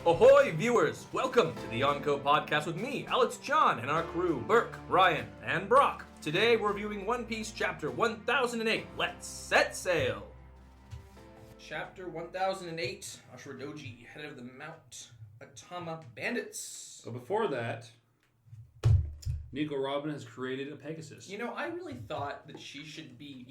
Ahoy, viewers! Welcome to the Yonko Podcast with me, Alex John, and our crew, Burke, Ryan, and Brock. Today we're reviewing One Piece Chapter 1008. Let's set sail! Chapter 1008, Ashuradoji, head of the Mount Atama Bandits. But before that, Nico Robin has created a Pegasus. You know, I really thought that she should be,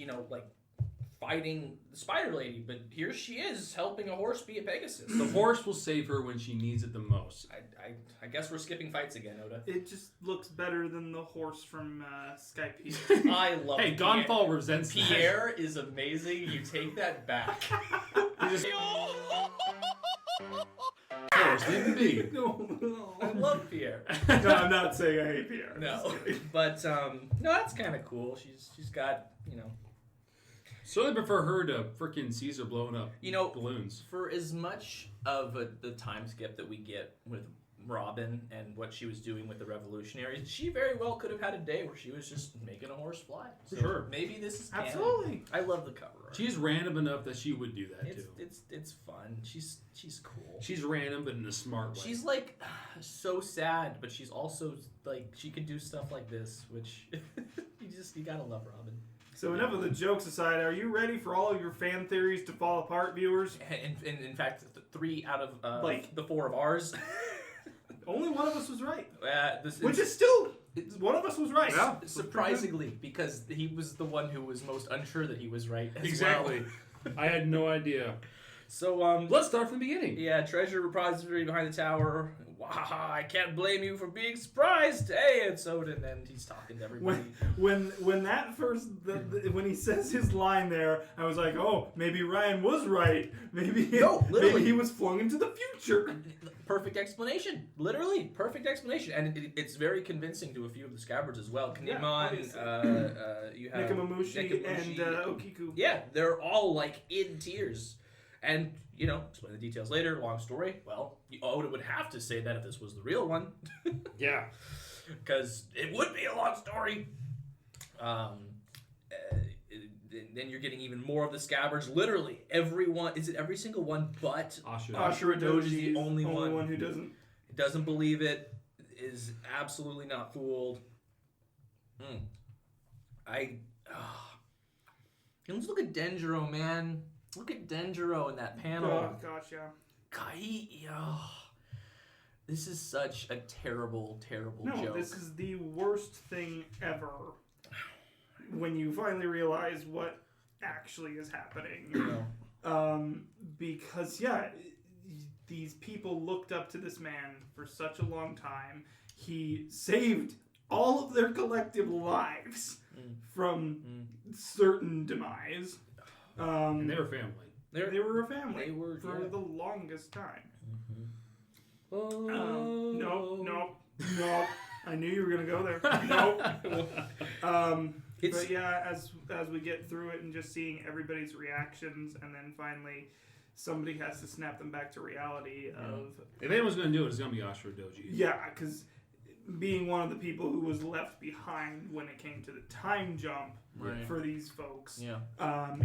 fighting the Spider Lady, but here she is, helping a horse be a Pegasus. The horse will save her when she needs it the most. I guess we're skipping fights again, Oda. It just looks better than the horse from Skype. I love Hey, Gonfall resents Pierre is amazing. You take that back. Horse, leave him be. No. I love Pierre. No, I'm not saying I hate Pierre. No, but no, that's kind of cool. She's got Certainly prefer her to freaking Caesar blowing up balloons. For as much of the time skip that we get with Robin and what she was doing with the revolutionaries, she very well could have had a day where she was just making a horse fly. So sure. Maybe this is canon. Absolutely. I love the cover art. She's random enough that she would do that too. It's fun. She's cool. She's random, but in a smart way. She's like so sad, but she's also like she could do stuff like this, which you gotta love Robin. So enough of the jokes aside, are you ready for all of your fan theories to fall apart, viewers? In fact, 3 out of the 4 of ours. Only one of us was right. Which is still, one of us was right. Yeah. Surprisingly, because he was the one who was most unsure that he was right as exactly. well. I had no idea. So, let's start from the beginning. Yeah, treasure repository behind the tower. Wow, I can't blame you for being surprised. Hey, it's Oden, and he's talking to everybody. When that first, when he says his line there, I was like, oh, maybe Ryan was right. Maybe he was flung into the future. Perfect explanation. Literally, perfect explanation. And it's very convincing to a few of the scabbards as well. Kinemon, you have Nekomamushi and Okiku. Yeah, they're all like in tears. And, explain the details later. Long story. Well, Oda would have to say that if this was the real one. Yeah. Because it would be a long story. Then you're getting even more of the scabbards. Literally, everyone. Is it every single one but Ashuradoji is the only one who doesn't believe it, is absolutely not fooled. Let's look at Denjiro, man. Look at Denjiro in that panel. Oh, gosh, yeah. This is such a terrible, terrible joke. No, this is the worst thing ever when you finally realize what actually is happening. Because, these people looked up to this man for such a long time. He saved all of their collective lives from certain demise. And they were family. They were a family. They were for the longest time. Mm-hmm. No. I knew you were gonna go there. No. But yeah, as we get through it and just seeing everybody's reactions, and then finally somebody has to snap them back to reality. If anyone's gonna do it, it's gonna be Ashuradoji. Yeah, because being one of the people who was left behind when it came to the time jump for these folks,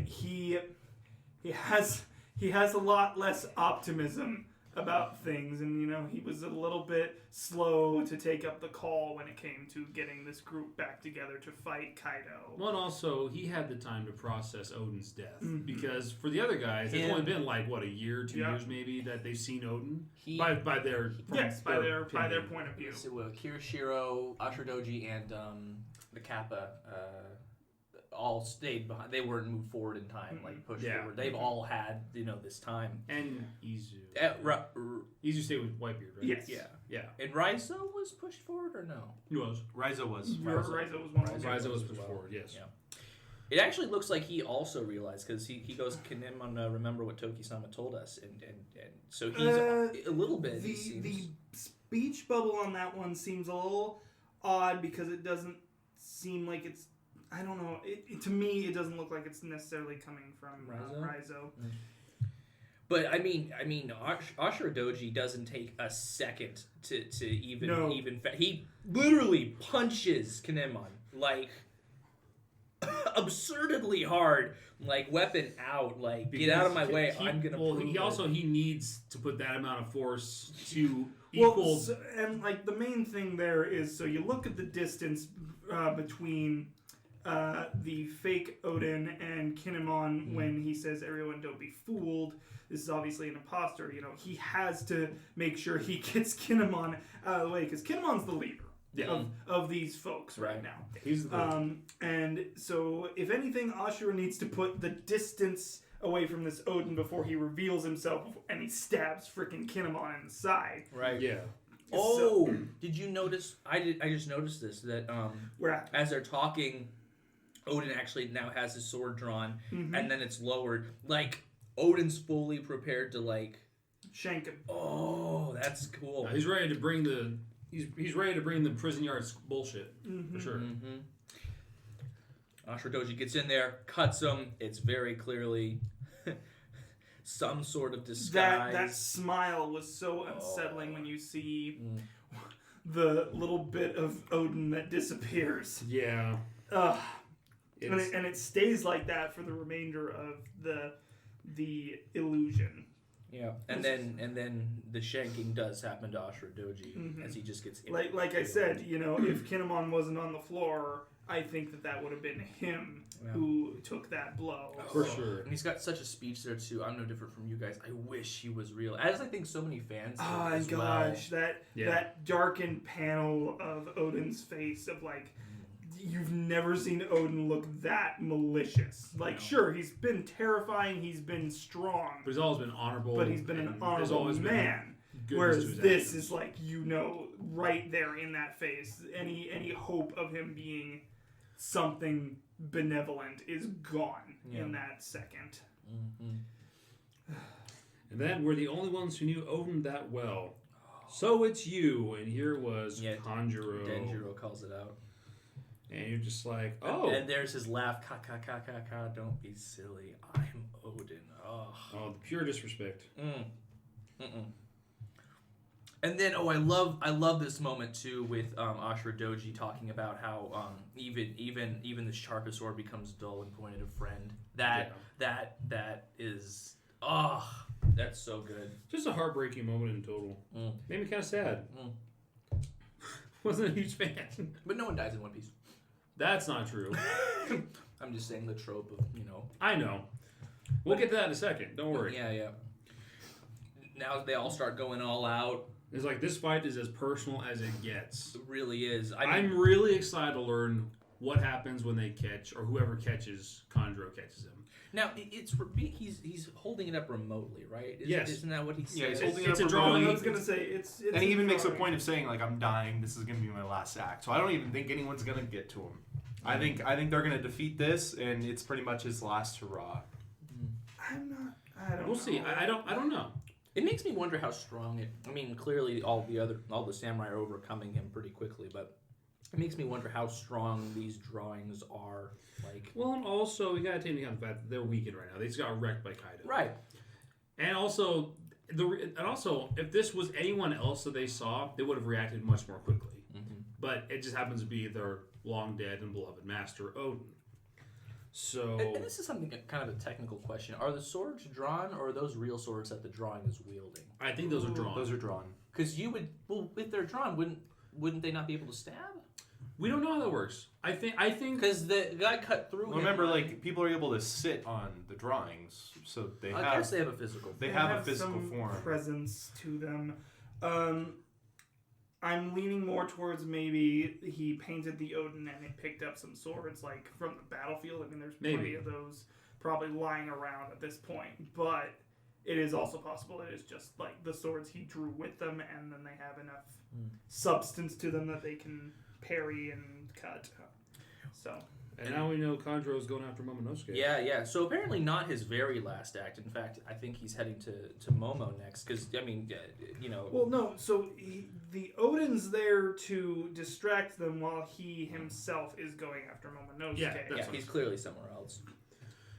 he has a lot less optimism about things, and he was a little bit slow to take up the call when it came to getting this group back together to fight Kaido. Well, and also he had the time to process Oden's death, because for the to guys, it's only been like a year, 2 years maybe that they've seen Oden by their point of view. So Kirishiro, Ashuradoji, and the Kappa all stayed behind. They weren't moved forward in time, pushed forward. They've all had this time. And Izu. Izu stayed with Whitebeard, right? Yes. Yeah. And Raizo was pushed forward or no? He was. Raizo was. Raizo was one of them. Raizo was pushed forward. Yes. Yeah. It actually looks like he also realized, because he goes, Kinemon, remember what Toki-sama told us, and so he's a little bit. The speech bubble on that one seems a little odd, because it doesn't seem like it's. I don't know. To me, it doesn't look like it's necessarily coming from Raizo. But I mean, Ashuradoji doesn't take a second to even. He literally punches Kinemon like absurdly hard, like weapon out, like get out of my way. I'm gonna. Well, prove he needs to put that amount of force to Well, equal. and like the main thing there is, so you look at the distance between the fake Oden and Kinemon when he says, "Everyone, don't be fooled." This is obviously an imposter. You know, he has to make sure he gets Kinemon out of the way because Kinemon's the leader. Yeah. Of these folks right now. He's the And so, if anything, Ashura needs to put the distance away from this Oden before he reveals himself and he stabs freaking Kinemon in the side. Right. Yeah. Oh, did you notice? I just noticed this that Where as they're talking, Oden actually now has his sword drawn, and then it's lowered. Like Oden's fully prepared to like shank him. Oh, that's cool. He's ready to bring the. He's ready to bring the prison yards bullshit for sure. Ashura Doji gets in there, cuts him. It's very clearly some sort of disguise. That smile was so unsettling when you see the little bit of Oden that disappears. Yeah. And it stays like that for the remainder of the illusion. Yeah, and then the shanking does happen to Ashura Doji as he just gets like I said, you know, if Kinemon wasn't on the floor, I think that would have been him who took that blow. For sure. And he's got such a speech there too. I'm no different from you guys. I wish he was real, as I think so many fans. Oh as gosh, well. that darkened panel of Oden's face of like. You've never seen Oden look that malicious. Like, sure, he's been terrifying, he's been strong. But he's always been honorable. But he's been an honorable man. Whereas this is like, you know, right there in that face. Any hope of him being something benevolent is gone in that second. And then we're the only ones who knew Oden that well. So it's you. And here was Kanjuro. Denjiro calls it out. And you're just like, oh. And there's his laugh. Ka ka ka ka ka. Don't be silly. I'm Oden. Oh, the pure disrespect. And then, I love this moment too with Ashura Doji talking about how even the sharpest sword becomes dull and pointed a friend. That is that's so good. Just a heartbreaking moment in total. Made me kind of sad. Wasn't a huge fan. But no one dies in One Piece. That's not true. I'm just saying the trope of, you know. I know. We'll get to that in a second. Don't worry. Yeah. Now they all start going all out. It's like this fight is as personal as it gets. It really is. I'm really excited to learn what happens when they catch, or whoever catches, Kanjuro catches him. Now, he's holding it up remotely, right? Yes. Isn't that what he said? Yeah, he's holding it it's up a drawing. I was going to say, it's and he even makes a point of saying, like, I'm dying, this is going to be my last act. So I don't even think anyone's going to get to him. I think they're going to defeat this, and it's pretty much his last hurrah. I don't know. We'll see. I don't know. It makes me wonder how strong it... I mean, clearly all the samurai are overcoming him pretty quickly, but it makes me wonder how strong these drawings are. Like, well, and also, we got to take into account the fact that they're weakened right now. They just got wrecked by Kaido. Right. And also, if this was anyone else that they saw, they would have reacted much more quickly. But it just happens to be their long dead and beloved master, Oden. So, and this is something kind of a technical question. Are the swords drawn, or are those real swords that the drawing is wielding? I think those are drawn. Those are drawn. Because if they're drawn, wouldn't they not be able to stab? We don't know how that works. I think because the guy cut through. Well, remember, like, people are able to sit on the drawings, so they have. I guess they have a physical. They have a physical some form. Presence to them. I'm leaning more towards maybe he painted the Oden and it picked up some swords like from the battlefield. I mean, there's plenty of those probably lying around at this point, but it is also possible it is just like the swords he drew with them, and then they have enough substance to them that they can parry and cut. So. And now we know Kanjuro is going after Momonosuke. Yeah. So apparently not his very last act. In fact, I think he's heading to Momo next. Because, I mean, you know... Well, no. So the Oden's there to distract them while he himself is going after Momonosuke. Yeah, he's clearly somewhere else.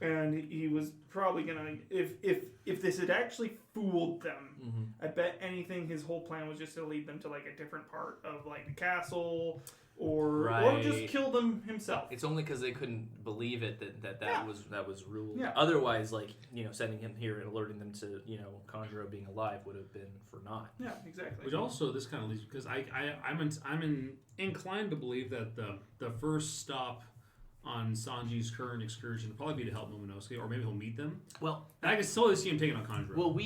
And he was probably going to... If this had actually fooled them, I bet anything his whole plan was just to lead them to, like, a different part of, like, the castle... or Right. just killed him himself. It's only because they couldn't believe it that was ruled. Yeah. Otherwise, like, sending him here and alerting them to, Conjuro being alive would have been for naught. Yeah, exactly. Which also, this kind of leads, because I'm inclined to believe that the first stop on Sanji's current excursion will probably be to help Momonosuke, or maybe he'll meet them. Well, And I can totally see him taking on Conjuro. Well,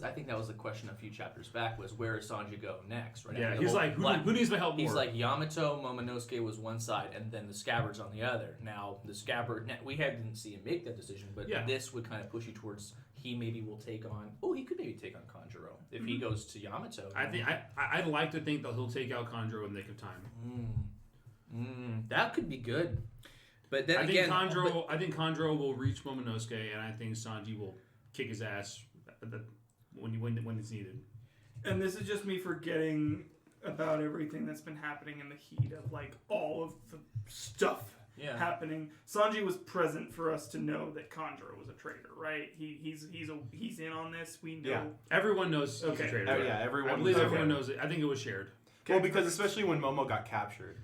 I think that was the question a few chapters back, was where does Sanji go next, right? Yeah, After he's the like, whole who needs my help more? He's like, Yamato, Momonosuke was one side, and then the Scabbards on the other. Now, the Scabbard, we didn't see him make that decision, but this would kind of push you towards he maybe will take on, he could maybe take on Conjuro if he goes to Yamato. I'd like to think that he'll take out Conjuro in the nick of time. That could be good. But then I again, think Conjuro will reach Momonosuke, and I think Sanji will kick his ass when it's needed. And this is just me forgetting about everything that's been happening in the heat of like all of the stuff happening. Sanji was present for us to know that Conjuro was a traitor, right? He's in on this. We know. Yeah. Everyone knows he's a traitor. Everyone. I believe everyone knows it. I think it was shared. Well, because especially when Momo got captured.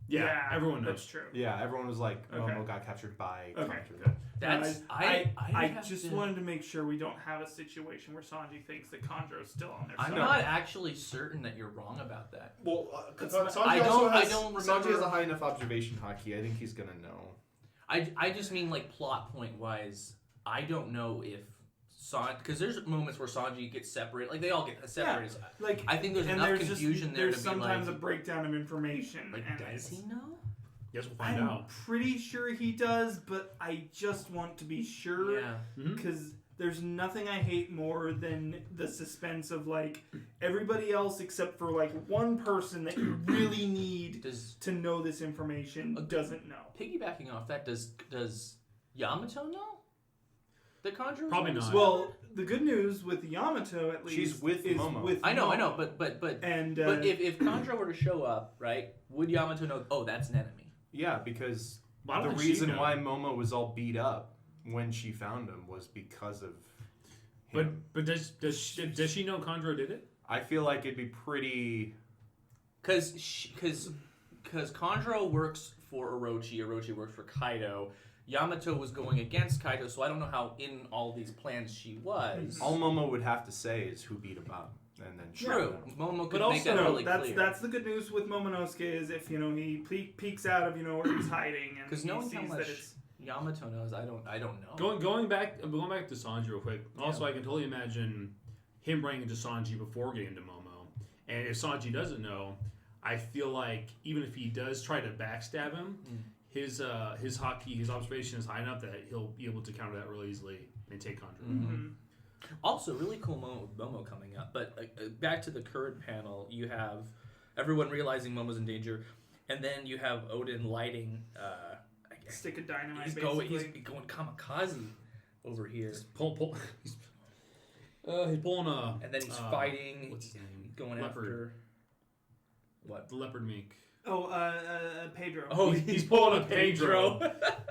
Yeah, everyone knows. That's true. Yeah, everyone was like, Momo got captured by Conjuro. Good. That's I just wanted to make sure we don't have a situation where Sanji thinks that Conjuro's still on their side. I'm not actually certain that you're wrong about that. Well, Sanji I don't remember. Sanji has a high enough observation haki. I think he's gonna know. I just mean like plot point wise. I don't know if Sanji, because there's moments where Sanji gets separated. Like they all get separated. Yeah, like I think there's enough confusion there to be like. There's sometimes a breakdown of information. Like, and does he know? Yes, we'll find I'm out. pretty sure he does, but I just want to be sure. Yeah. Because there's nothing I hate more than the suspense of like everybody else except for like one person that you really need to know this information doesn't know. Piggybacking off that, does Yamato know the Conjuro? Probably not. Well, the good news with Yamato at least She's with is Momo. with I know, Momo. but And if Conjuro were to show up, right, would Yamato know? Oh, that's an enemy. Yeah, because Why the would she reason know? why Momo was all beat up when she found him was because of him. But does she know Conjuro did it? I feel like it'd be pretty. Because Conjuro works for Orochi works for Kaido. Yamato was going against Kaido, so I don't know how in all these plans she was. All Momo would have to say is who beat him up, and then True. Momo could But make that also, really clear. that's the good news with Momonosuke is if he peeks out of where he's hiding and Because he knowing sees how that much it's Yamato knows, I don't know. Going back to Sanji real quick. Also, I can totally imagine him running into Sanji before getting to Momo. And if Sanji doesn't know, I feel like even if he does try to backstab him, his haki, his observation is high enough that he'll be able to counter that really easily and take Conjuro. Mm-hmm. Also, really cool moment with Momo coming up. But back to the current panel, you have everyone realizing Momo's in danger, and then you have Oden lighting. stick of dynamite. He's basically. going kamikaze over here. He's pulling a. And then he's fighting. What's his name? Going Leopard. after. What? The leopard mink. Oh, Pedro. Oh, he's pulling a Pedro.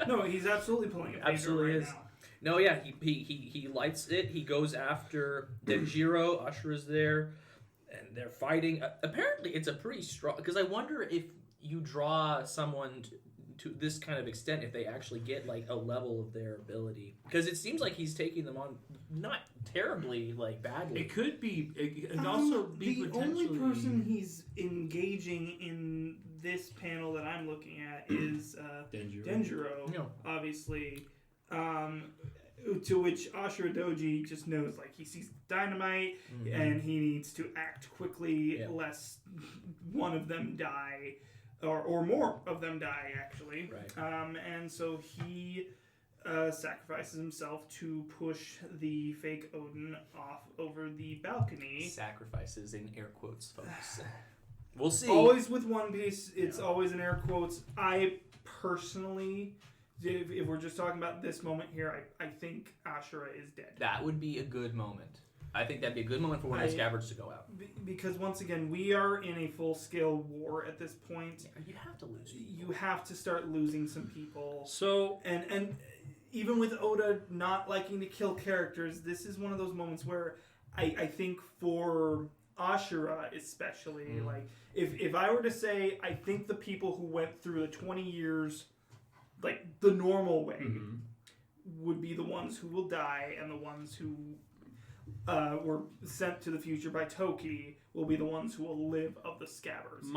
No, he's absolutely pulling a Pedro Absolutely right is. now. No, yeah, he lights it. He goes after Denjiro. Ashura's there, and they're fighting. Apparently, it's a pretty strong. Because I wonder if you draw someone to this kind of extent, if they actually get like a level of their ability. Because it seems like he's taking them on not terribly badly. It could be. It could also be the potentially. only person he's engaging in this panel that I'm looking at is Denjiro. Yeah. Obviously. To which Ashura Doji just knows, he sees dynamite and he needs to act quickly lest one of them die, or more of them die, actually. Right. And so he sacrifices himself to push the fake Oden off over the balcony. Sacrifices in air quotes, folks. We'll see. Always with One Piece, it's always in air quotes. I personally... If we're just talking about this moment here, I think Ashura is dead. That would be a good moment. I think that'd be a good moment for one of the Scabbards to go out. Because once again, we are in a full-scale war at this point. Yeah, you have to lose people. You have to start losing some people. So and even with Oda not liking to kill characters, this is one of those moments where I think for Ashura especially, like if I were to say, I think the people who went through the 20 years, like the normal way, would be the ones who will die, and the ones who were sent to the future by Toki will be the ones who will live of the Scabbards.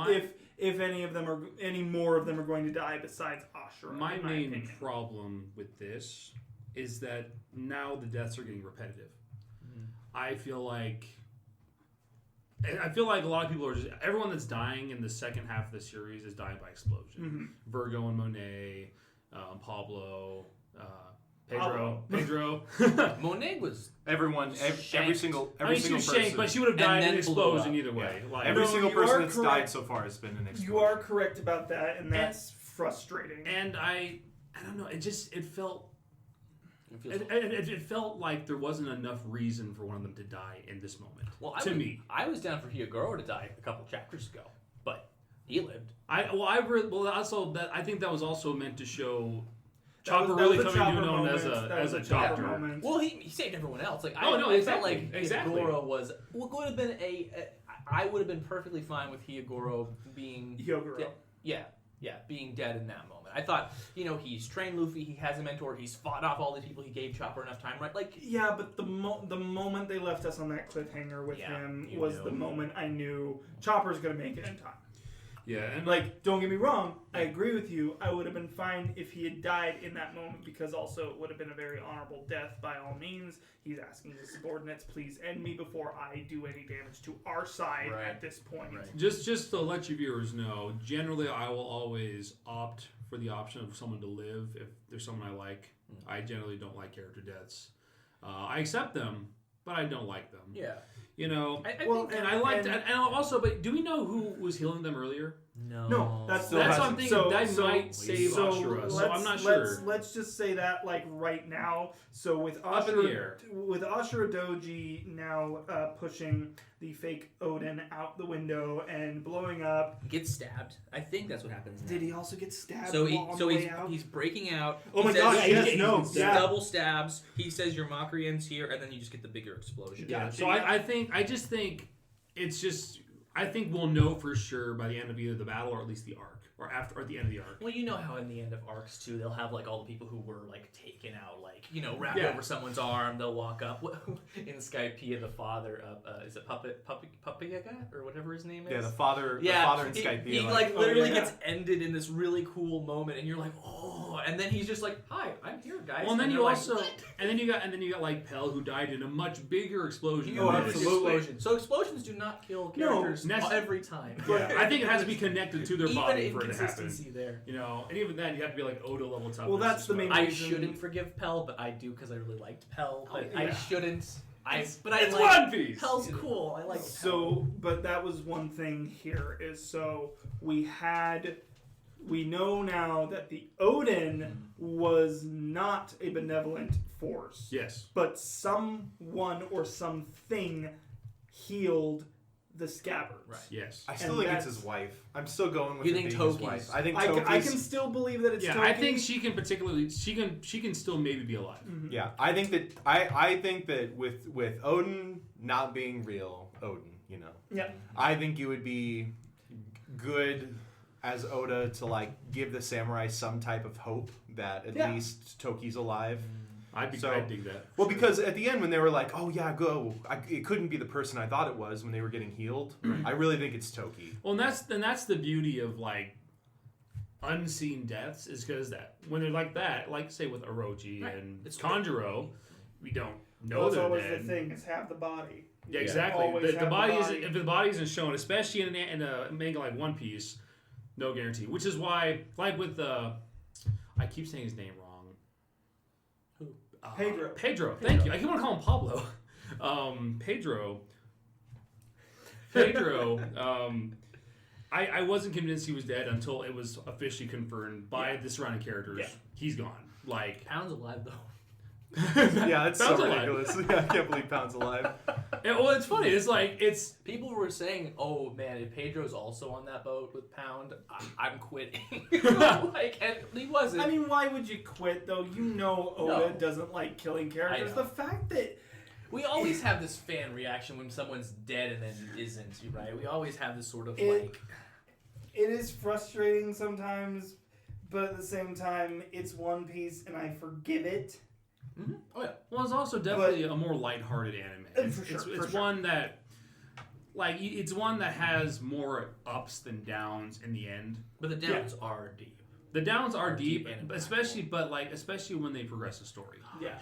If any more of them are going to die besides Ashura. My main opinion. problem with this is that now the deaths are getting repetitive. I feel like a lot of people are just... Everyone that's dying in the second half of the series is dying by explosion. Virgo and Monet, Pablo, Pedro. Monet was Every single person. Shanked, but she would have died in an then blew explosion up. either way. Yeah. Like, Every single person that's correct. died so far has been an explosion. You are correct about that, and that's frustrating. and I don't know. It felt like there wasn't enough reason for one of them to die in this moment. I was down for Hyogoro to die a couple chapters ago, but he lived. I think that was also meant to show Chopper that really was a coming to be Chopper known moment. That as a was a Chopper doctor. moment. Well, he saved everyone else. Like I felt exactly. like Hyogoro was would have been I would have been perfectly fine with Hyogoro being Hyogoro. being dead in that moment. I thought, he's trained Luffy, he has a mentor, he's fought off all these people, he gave Chopper enough time, right? Like, yeah, but the moment they left us on that cliffhanger with him was the moment I knew Chopper's gonna make it in time. Yeah, and Like, don't get me wrong, I agree with you. I would have been fine if he had died in that moment, because also it would have been a very honorable death by all means. He's asking his subordinates, please end me before I do any damage to our side at this point. Right. just to let you viewers know, generally I will always opt for the option of someone to live if there's someone I like. I generally don't like character deaths. I accept them, but I don't like them. yeah. You know, I also, but do we know who was healing them earlier? No, that's something that might save Ashura, so I'm not sure. Let's just say that, like, right now. So with Up in the air. Ashura Doji now pushing the fake Oden out the window and blowing up. He gets stabbed. I think that's what happens now. Did he also get stabbed? So he's he's breaking out. Oh my He says- gosh! he Yes, He double stabs. He says your mockery ends here, and then you just get the bigger explosion. Yeah. So I think we'll know for sure by the end of either the battle or at least the arc, or the end of the arc. Well, you know how in the end of arcs too, they'll have like all the people who were like taken out, like wrapped over someone's arm. They'll walk up in Skypiea. The father of is it Papayaga or whatever his name is? Yeah, the father in Skypiea. He literally gets ended in this really cool moment, and you're like, oh, and then he's just like, hi, I'm here, guys. Well, and then you and then you got like Pell, who died in a much bigger explosion. Oh, than this. absolutely. Explosion. So explosions do not kill characters every time. Yeah, I think it has to be connected to their body Even for it to happen. inconsistency there. And even then, you have to be like Oda level toughness. Well, that's the main I reason. shouldn't forgive Pell, but I do because I really liked Pell. But yeah. I shouldn't. It's like One Piece. Pell's cool. I like Pell. So, but that was one thing here is so we know now that the Oden was not a benevolent force. Yes. But someone or something healed the Scabbards. Right. Yes. I still think it's his wife. I'm still going with You it think being his Toki's? wife. I think I Toki's. can still believe that it's Yeah, Toki. I think she can still maybe be alive. Mm-hmm. Yeah, I think that with Odin not being real, Odin, Yeah. I think it would be good as Oda to like give the samurai some type of hope that at least Toki's alive. I'd dig that. Well, because at the end when they were like, "Oh yeah, go," it couldn't be the person I thought it was when they were getting healed. I really think it's Toki. Well, and that's the beauty of like unseen deaths is because that when they're like that, like say with Orochi and It's Kanjuro, we don't know Well, that's they're always dead. the thing is have the body. Yeah, exactly. Always The have body the is body. if the body isn't shown, especially in a manga like One Piece, no guarantee. Which is why, like with I keep saying his name wrong. Who? Pedro. Thank you. I keep want to call him Pablo. Pedro. I wasn't convinced he was dead until it was officially confirmed by the surrounding characters. Yeah. He's gone. Like Pound's alive though. Yeah, that's so Pound's alive. ridiculous. Yeah, I can't believe Pound's alive. well, it's funny. It's like People were saying, "Oh man, if Pedro's also on that boat with Pound, I'm quitting." And he wasn't. I mean, why would you quit though? Oda No. doesn't like killing characters. I know. The fact that We always have this fan reaction when someone's dead and then isn't, right? We always have this sort of It is frustrating sometimes, but at the same time, it's One Piece, and I forgive it. Mm-hmm. Oh yeah. Well, it's also definitely a more lighthearted anime. For sure, It's one that, like, it's one that has more ups than downs in the end. But the downs are deep. The downs are deep, and especially when they progress the story. Yeah.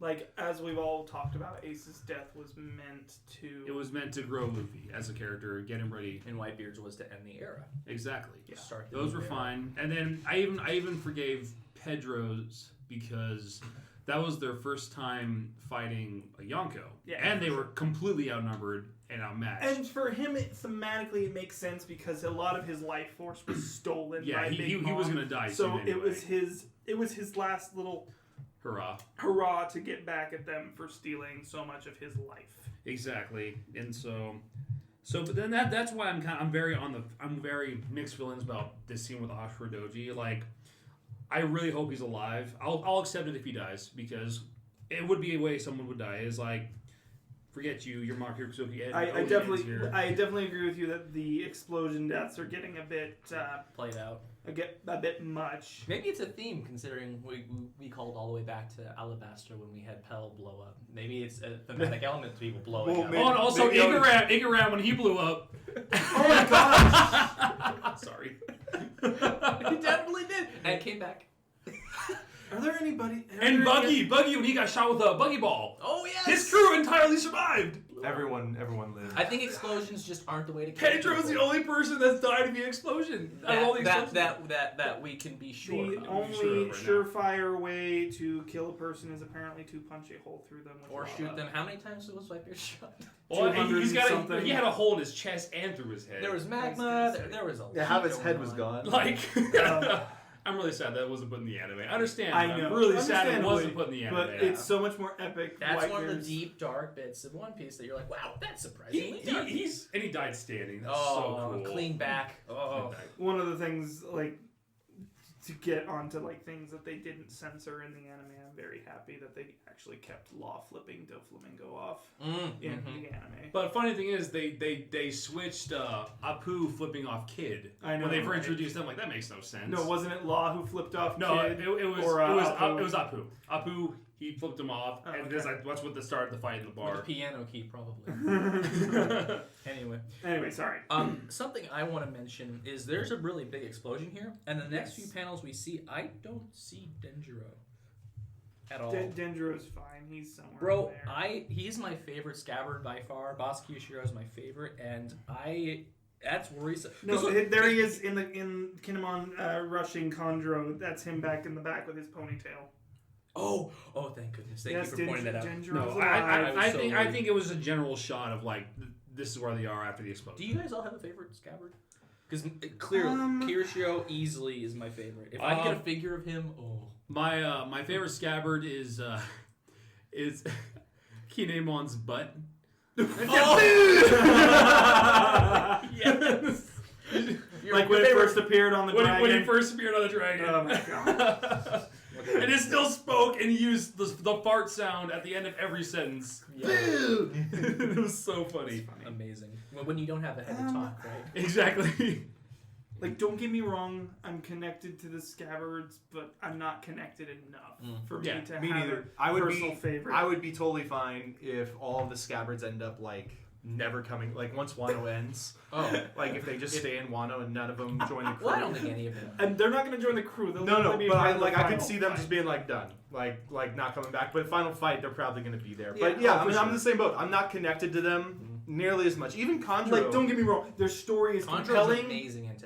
Like, as we've all talked about, Ace's death was meant to... It was meant to grow Luffy as a character, get him ready. And Whitebeard's was to end the era. Exactly. Yeah. Start the Those were era. fine. And then I even forgave Pedro's because that was their first time fighting a Yonko. Yeah, and they were completely outnumbered and outmatched. And for him, thematically, it makes sense because a lot of his life force was stolen by Big he Mom. was going to die So soon anyway. it was his last little hurrah to get back at them for stealing so much of his life. Exactly. And so but then that's why I'm very mixed feelings about this scene with Ashura Doji. Like, I really hope he's alive. I'll accept it if he dies, because it would be a way someone would die. Is like, forget you, you're Mark Hirkusuki. I definitely agree with you that the explosion deaths are getting a bit Played out. a bit much. Maybe it's a theme, considering we called all the way back to Alabasta when we had Pell blow up. Maybe it's a thematic element to people blowing up. And also Igaram when he blew up. Oh my gosh! Sorry. He definitely did. And came back. Are there anybody? And Buggy when he got shot with a buggy ball. Oh, yes! His crew entirely survived. Everyone lived. I think explosions just aren't the way to kill Pedro's people. the only person that's died via explosion. Out of all the explosions. That we can be sure The of. only sure of right surefire way to kill a person is apparently to punch a hole through them with Or lava. shoot them. How many times was Whitebeard shot? Well, 200 something. he had a hole in his chest and through his head. There was magma. There was a lot. Yeah, half his head going was on. gone. Like, I'm really sad that wasn't put in the anime. I understand. I but know. I'm really sad it Understandably, wasn't put in the anime. But it's so much more epic. That's one of Whitebeard's- the deep, dark bits of One Piece that you're like, wow, that's surprisingly dark. he died standing. That's Oh, so cool. clean back. Oh. One of the things, like, to get onto like things that they didn't censor in the anime, I'm very happy that they actually kept Law flipping Doflamingo off in the anime. But funny thing is, they switched Apu flipping off Kid. I know, When they first right? introduced them, like, that makes no sense. No, wasn't it Law who flipped off No, Kid? it was Apu. Apu, he flipped him off, Oh, and okay. that's what started the fight in the With bar. the piano key, probably. Anyway, sorry. Something I want to mention is there's a really big explosion here, and the next few panels we see, I don't see Denjiro at all. Denjiro's fine. He's somewhere Bro, there. he's my favorite scabbard by far. Boss Kyushiro is my favorite, and that's worrisome. No, 'Cause look, there he is in Kinemon rushing Conjuro. That's him back in the back with his ponytail. Oh, thank goodness. Thank you for pointing that out. Denjiro's No, alive. I so think worried. it was a general shot of, like, this is where they are after the explosion. Do you guys all have a favorite scabbard? Because clearly, Kirishio easily is my favorite. If I get a figure of him, My favorite scabbard is Kinemon's butt. yes. Like when it first appeared on the dragon. When he first appeared on the dragon. Oh my god. And it still spoke and used the fart sound at the end of every sentence. Yeah. It was so funny. Amazing. When you don't have the head to talk, right? Exactly. Like, don't get me wrong, I'm connected to the scabbards, but I'm not connected enough for me to Me have neither. a personal favorite. I would be totally fine if all of the scabbards end up like never coming. Like once Wano ends. Like if they just stay in Wano and none of them join the crew. Well, I don't think any of them. And they're not going to join the crew. They'll No, literally be but part of the I could final see them fight. just being like done, like not coming back. But final fight, they're probably going to be there. Yeah, But yeah, oh, I mean, for I'm sure. in the same boat. I'm not connected to them nearly as much. Even Conjuro. Like, don't get me wrong, their story is Conjuro's compelling. amazing antagonist.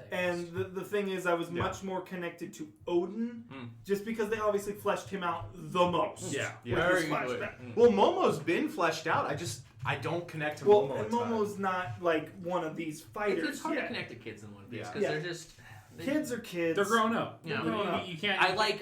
And the thing is, I was much more connected to Oden, just because they obviously fleshed him out the most. Yeah. With Very his good. flashback. Well, Momo's been fleshed out. I don't connect to Well, Momo. and in time. Momo's not like one of these fighters It's hard to yet. connect to kids in One Piece Yeah. because they're just Kids are kids. They're grown up. Yeah. They're grown up. You can't. I like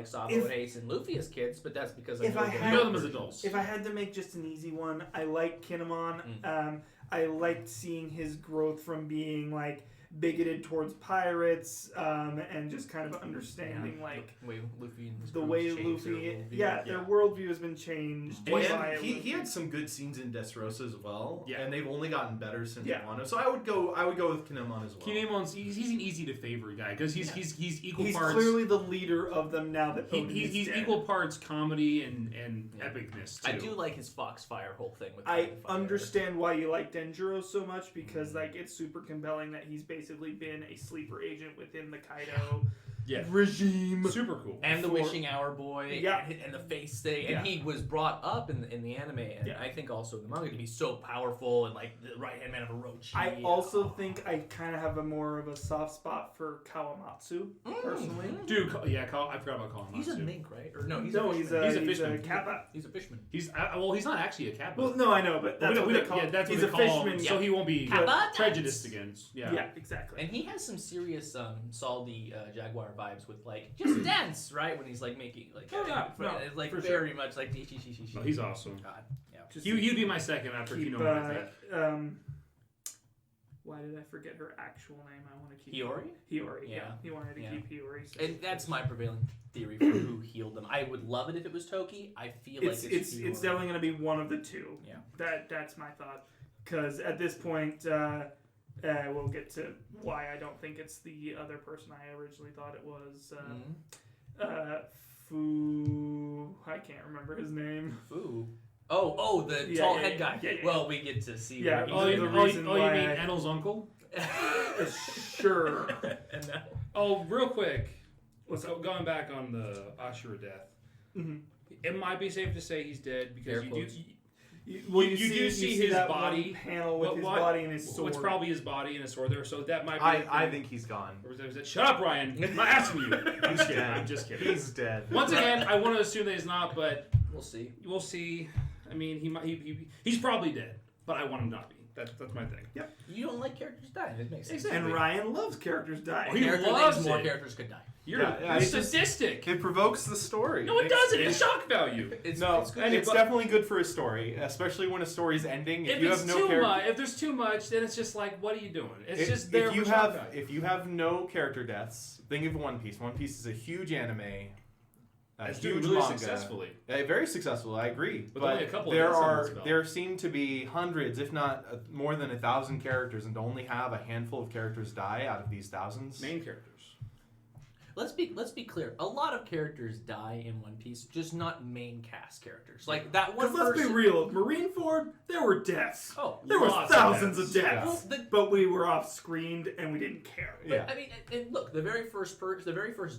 Sabo If- and Ace and Luffy as kids, but that's because I If know I them. had- You know them as adults. If I had to make just an easy one, I like Kinemon. I liked seeing his growth from being like bigoted towards pirates, and just kind of understanding Luffy and his the crew way changed their Luffy, worldview. their worldview has been changed. Well, by and he Luffy. had some good scenes in Dressrosa as well, Yeah. and they've only gotten better since Yeah. Wano. So I would go with Kinemon as well. Kinemon's he's an easy to favor guy because he's equal He's parts. clearly the leader of them now that Oden He's is dead. equal parts comedy and epicness too. I do like his Foxfire whole thing with I Dragon Fire. understand why you like Denjiro so much because it's super compelling that he's basically been a sleeper agent within the Kaido regime. Super cool. And the Wishing Hour Boy, Yeah. and the face thing, and he was brought up in the anime, and I think also in the manga to be so powerful and like the right hand man of Orochi. I also think I kind of have more of a soft spot for Kawamatsu personally. Dude, I forgot about calling him. He's a mink, right? Or no, He's a a fishman. kappa. He's a fishman. He's not actually a captain. Well, no, I know, but that's what they call. That's he's what a they call fishman, him, so he won't be Kappa? prejudiced against. Yeah, exactly. And he has some serious Saldi Jaguar vibes with like just dance, right? When he's like making like it's like for very much like Oh, he's awesome. God, yeah. He'd be my second after Kinemon, I think. Why did I forget her actual name? I want to keep Hiyori? Hiyori, Yeah. He wanted to keep Hiyori. So And that's my prevailing theory for who healed them. I would love it if it was Toki. I feel like it's Hiyori. it's definitely going to be one of the two. Yeah. That's my thought. Because at this point, we'll get to why I don't think it's the other person I originally thought it was. Fu. I can't remember his name. Fu. Oh, the tall head guy. Yeah. Well, we get to see. Yeah. where he's The You reason mean why Enel's uncle? Sure. and Oh, real quick. Going back on the Ashura death. Mhm. It might be safe to say he's dead because You do see his that body. one panel with his body and his sword. What's probably his body and his sword there, so that might be. I think he's gone. Or was that, shut up, Ryan! I'm not asking you. I'm just kidding. I'm just kidding. He's dead. Once again, I want to assume that he's not, but we'll see. we'll see. I mean, he's probably dead, but I want him not to be. That's my thing. Yep. You don't like characters dying. It makes sense. Exactly. And Ryan loves characters dying. Oh, he Character loves thinks more it. characters could die. You're it's just- sadistic. It provokes the story. No, it doesn't. It's shock value. It's It's good. definitely good for a story, especially when a story's ending. If you it's have no too character, much, if there's too much, then it's just like, what are you doing? It's just there if you for shock have value. if you have no character deaths, think of One Piece. One Piece is a huge anime, a It's doing huge really manga. successfully. Very successful. I agree. With but only a couple of there hits under his belt. there seem to be hundreds, if not more than 1,000 characters, and to only have a handful of characters die out of these thousands. Main characters. Let's be clear. A lot of characters die in One Piece, just not main cast characters. Like that one Because let's person. be real, Marineford, there were deaths. Oh, There was lots of thousands of deaths. deaths, Well, but we were off-screened and we didn't care. Yeah. I mean, and look, the very first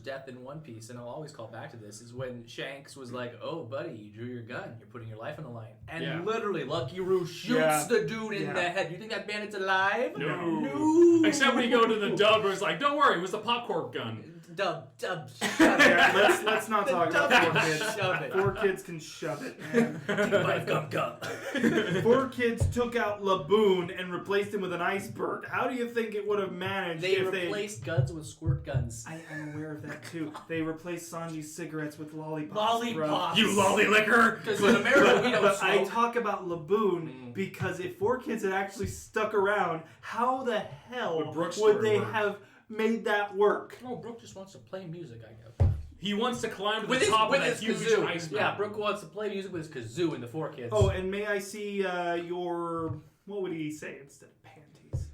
death in One Piece, and I'll always call back to this, is when Shanks was like, "Oh, buddy, you drew your gun. You're putting your life on the line," and literally, Lucky Roo shoots the dude in the head. You think that bandit's alive? No. Except when you go to the dub, where it's like, don't worry, it was the popcorn gun. Dub. Shut Yeah, let's not talk about Dub 4 can kids. shove it. 4 kids can shove it, man. Gum. 4 kids took out Laboon and replaced him with an iceberg. How do you think it would have managed They if replaced guns with squirt guns. I'm aware of that too. They replaced Sanji's cigarettes with lollipops. Lollipops. You lolly licker! Because in America we don't But I smoke. talk about Laboon because if 4 kids had actually stuck around, how the hell Would Brooks' would story they work? have made that work? No, Brooke just wants to play music, I guess. He wants to climb to With the his, top with of that his huge kazoo. ice Yeah, mountain. Brooke wants to play music with his kazoo in the 4 Kids. Oh, and may I see your... What would he say instead of panties?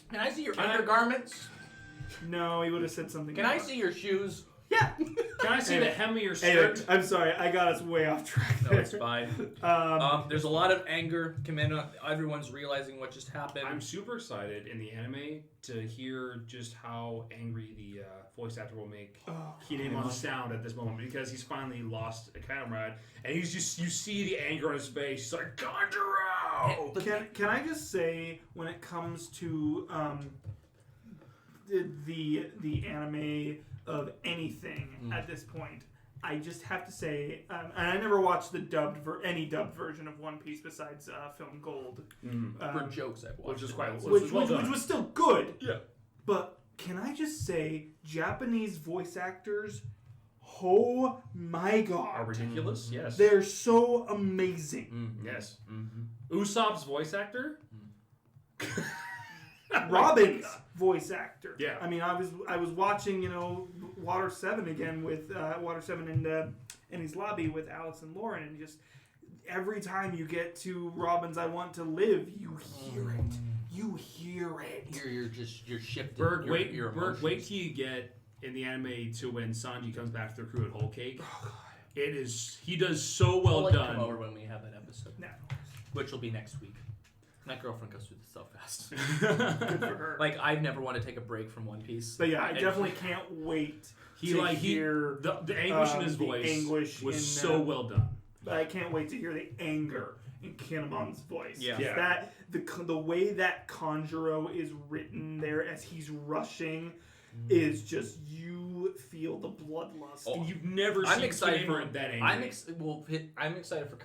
Can I see your undergarments? No, he would have said something Can I else. see your shoes? Yeah. Can I see the hem of your Anyway, skirt? I'm sorry, I got us way off track No, there. it's fine. Um, There's a lot of anger. Everyone's realizing what just happened. I'm super excited in the anime to hear just how angry the voice actor will make Kinemon sound at this moment because he's finally lost a comrade and he's just you see the anger on his face. He's like, Kanjuro! Can I just say, when it comes to the anime of anything at this point, I just have to say, and I never watched the any dubbed version of One Piece besides Film Gold, For jokes, I've watched. Which is quite which well done. was still good. Yeah. But can I just say, Japanese voice actors, oh my Are god, ridiculous? Yes. they're so amazing. Yes. Usopp's voice actor? Robin's voice actor. Yeah. I mean, I was watching, Water 7 again with Water 7 and his lobby with Alex and Lauren, and just every time you get to Robin's "I Want to Live," you hear it. You hear it. You're shifting. Burke, wait emotions. till you get in the anime to when Sanji comes back to the crew at Whole Cake. Oh, God. He does so well done. Come over when we have that episode. No. Which will be next week. My girlfriend goes through this so fast. Good for her. Like, I've never wanted to take a break from One Piece. But yeah, I definitely can't wait to hear the anguish in his voice was so well done. But I can't wait to hear the anger in Kinemon's voice. Yeah. The way that Kanjuro is written there as he's rushing is just, you feel the bloodlust. Oh, you've never I'm seen excited for that angry. I'm excited for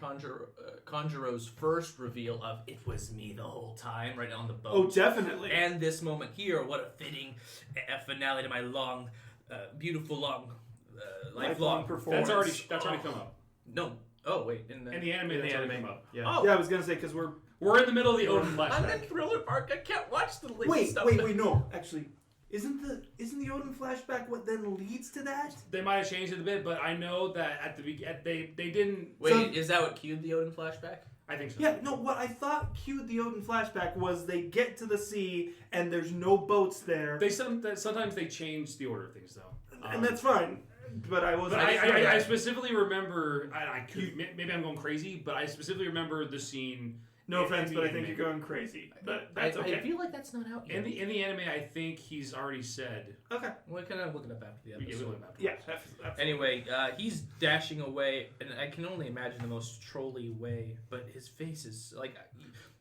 Kanjuro's first reveal of "it was me the whole time" right on the boat. Oh, definitely. And this moment here, what a fitting finale to my long, beautiful, lifelong performance. That's already come up. No. Oh wait, in the anime, that's already come up. Yeah. Yeah, I was gonna say because we're in the middle of the Oden flashback. I'm in Thriller Park. I can't watch the latest Wait, stuff. no. Actually, isn't the Oden flashback what then leads to that? They might have changed it a bit, but I know that at the beginning they didn't. Wait, is that what cued the Oden flashback? I think so. Yeah, no, what I thought cued the Oden flashback was they get to the sea and there's no boats there. Sometimes they change the order of things though, and that's fine. But I wasn't. I specifically remember. Maybe I'm going crazy, but I specifically remember the scene. No offense, but I think you're going crazy. But that's okay. I feel like that's not out yet. In the anime, I think he's already said. Okay. We're kind of looking up after the episode. Yeah. Absolutely. Anyway, he's dashing away, and I can only imagine the most trolly way. But his face is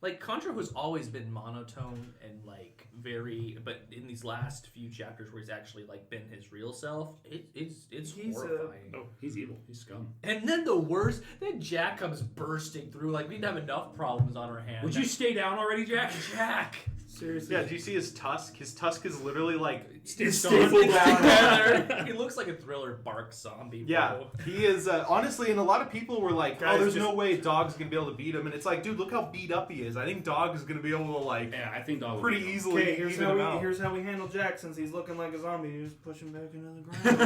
like Contra, who's always been monotone and like very, but in these last few chapters where he's actually like been his real self, it's horrifying. He's evil. He's scum. And then the worst, then Jack comes bursting through. Like, we didn't have enough problems on our hands. Would you stay down already, Jack? Jack. Seriously. Yeah, do you see his tusk? His tusk is literally like stapled down. He looks like a Thriller bark zombie. Yeah, bro. he is. Honestly, and a lot of people were like, Guys, "Oh, there's no way Dog's gonna be able to beat him." And it's like, dude, look how beat up he is. I think Dog is gonna be able to I think Dog pretty easily. Okay, even him out. here's how we handle Jack since he's looking like a zombie. You just push him back into the ground.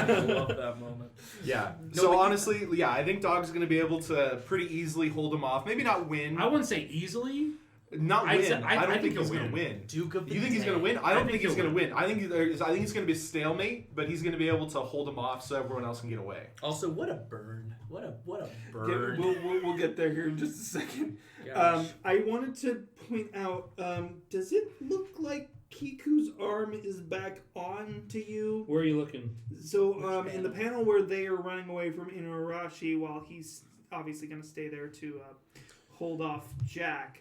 I love that moment. Yeah. No, So but honestly, yeah, I think Dog's gonna be able to pretty easily hold him off. Maybe not win. I wouldn't say easily. Not win. I don't think he'll he's gonna win. win. Duke of the You think he's gonna win? I don't think he's gonna he'll win. I think it's gonna be a stalemate, but he's gonna be able to hold him off so everyone else can get away. Also, what a burn. What a burn. We'll get there here in just a second. Gosh. I wanted to point out, does it look like Kiku's arm is back on to you? Where are you looking? So, in the panel where they are running away from Inuarashi while he's obviously going to stay there to hold off Jack,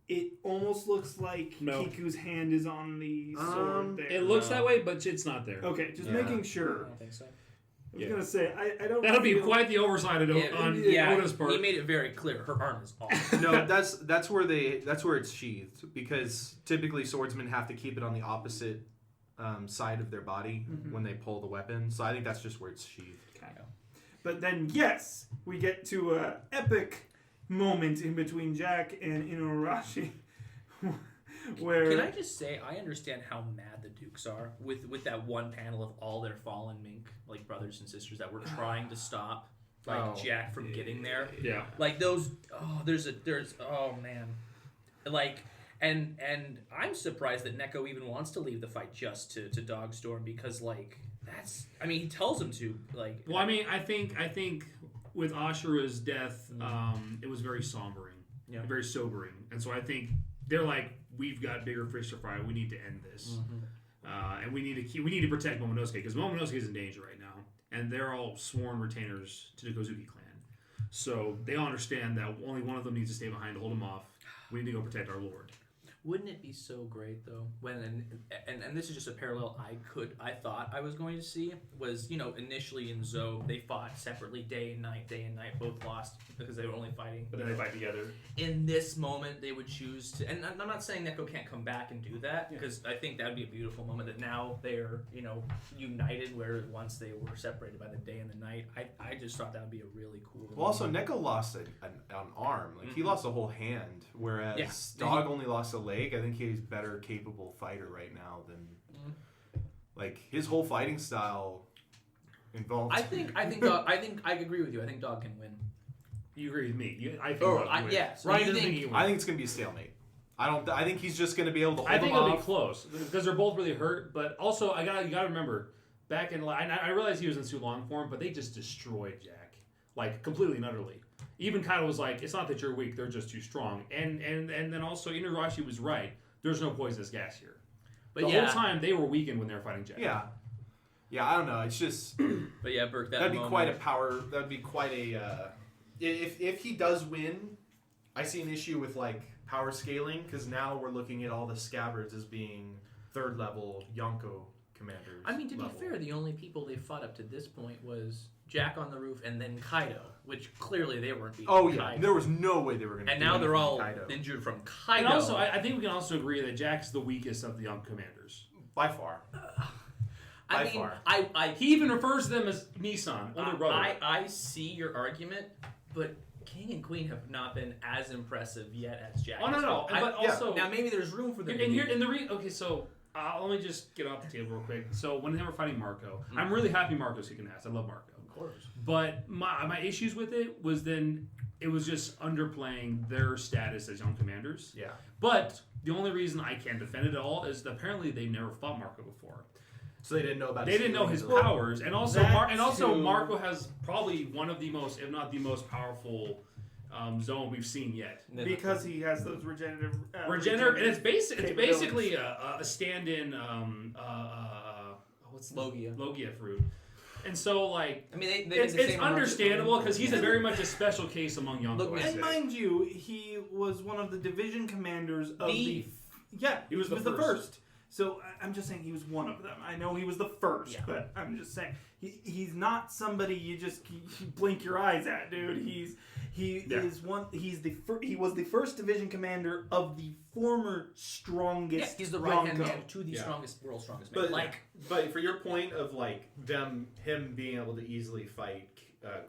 it almost looks like Kiku's hand is on the sword there. It looks that way, but it's not there. Okay, just making sure. I don't think so. I was going to say, I don't That'll be feel- quite the oversight on Oda's part. He made it very clear. Her arm is off. No, that's where it's sheathed, because typically swordsmen have to keep it on the opposite side of their body when they pull the weapon. So I think that's just where it's sheathed. But then, yes, we get to an epic moment in between Jack and Inuarashi. Where Can I just say, I understand how mad the Dukes are with that one panel of all their fallen mink, like brothers and sisters that were trying to stop Jack from getting there. Yeah. Like those. Oh, oh man. Like, and I'm surprised that Neko even wants to leave the fight just to Dogstorm, because like that's. I mean, he tells him to like. Well, I mean, I think with Ashura's death, it was very sombering, very sobering, and so I think they're like, we've got bigger fish to fry. We need to end this, and we need to protect Momonosuke, because Momonosuke is in danger right now, and they're all sworn retainers to the Kozuki clan. So they all understand that only one of them needs to stay behind to hold him off. We need to go protect our lord. Wouldn't it be so great though when and this is just a parallel I thought I was going to see was, initially in Zou they fought separately day and night, both lost because they were only fighting. But then they fight together. In this moment they would choose to, and I'm not saying Neko can't come back and do that, because I think that would be a beautiful moment that now they're united, where once they were separated by the day and the night. I just thought that would be a really cool Well, moment. also Neko lost an arm, like he lost a whole hand, whereas Dog only lost a Lake, I think he's a better capable fighter right now than like his whole fighting style involves. I think I agree with you. I think Dog can win. You agree with me? I think Dog can win. Yeah. So Ryan you doesn't think think he wins. I think it's gonna be a stalemate. I think he's just gonna be able to hold I think him it'll off. be close because they're both really hurt. But also, you gotta remember back in. I realized he was in Sulong form, but they just destroyed Jack, like completely and utterly. Even Kaido was like, "It's not that you're weak; they're just too strong." And then also Inuyasha was right. There's no poisonous gas here. But the whole time they were weakened when they were fighting Jack. Yeah. I don't know. It's just. But yeah, Burke, that'd be quite a power. That'd be quite a. If he does win, I see an issue with like power scaling because now we're looking at all the scabbards as being 3rd level Yonko commanders. I mean, to level. be fair, the only people they fought up to this point was Jack on the roof and then Kaido, which clearly they weren't beating. Oh yeah, Kaido. there was no way they were going to. And now they're all Kaido. injured from Kaido. And also, I think we can also agree that Jack's the weakest of the young commanders. By far. I By mean, far. He He even refers to them as Nissan, older brother. I see your argument, but King and Queen have not been as impressive yet as Jack. Oh no! But also now maybe there's room for them. Okay, so let me just get off the table real quick. So when they were fighting Marco, I'm really happy Marco's kicking ass. I love Marco. Of course. But my issues with it was then it was just underplaying their status as young commanders. Yeah. But the only reason I can't defend it at all is that apparently they've never fought Marco before. So they didn't know about. They didn't know his powers, and also Marco has probably one of the most, if not the most powerful zone we've seen yet. Because he has those regenerative. And it's basically a stand-in. What's Logia fruit. And so, like, I mean, it's understandable because he's very much a special case among young boys. And mind you, he was one of the division commanders of the. Yeah, he was the first. So I'm just saying he was one of them. I know he was the first, but I'm just saying he's not somebody you just blink your eyes at, dude. He was the first division commander of the former strongest. Yeah, he's the right hand man to the world's strongest man. But for your point of like him being able to easily fight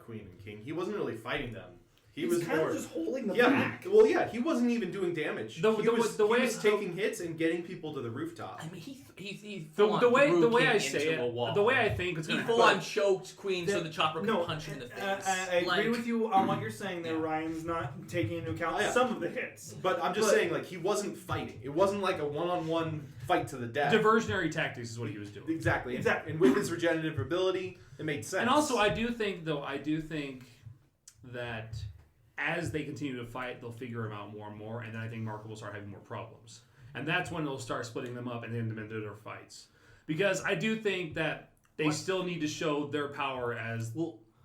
Queen and King, he wasn't really fighting them. He was kind more, of just holding them back. Well, yeah, he wasn't even doing damage. He was taking hits and getting people to the rooftop. I mean, he the way I say it, the way I think it's he full on choked Queen so the chopper could punch him in the face. I agree with you on what you're saying there. Ryan's not taking into account some of the hits. But I'm just saying, like, he wasn't fighting. It wasn't like a one-on-one fight to the death. Diversionary tactics is what he was doing. Exactly. And with his regenerative ability, it made sense. And also, I do think that as they continue to fight, they'll figure him out more and more, and then I think Marco will start having more problems. And that's when they'll start splitting them up and then them into their fights. Because I do think that they still need to show their power as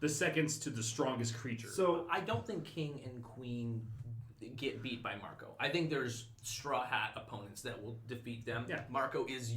the seconds to the strongest creature. So I don't think King and Queen get beat by Marco. I think there's straw hat opponents that will defeat them. Yeah. Marco is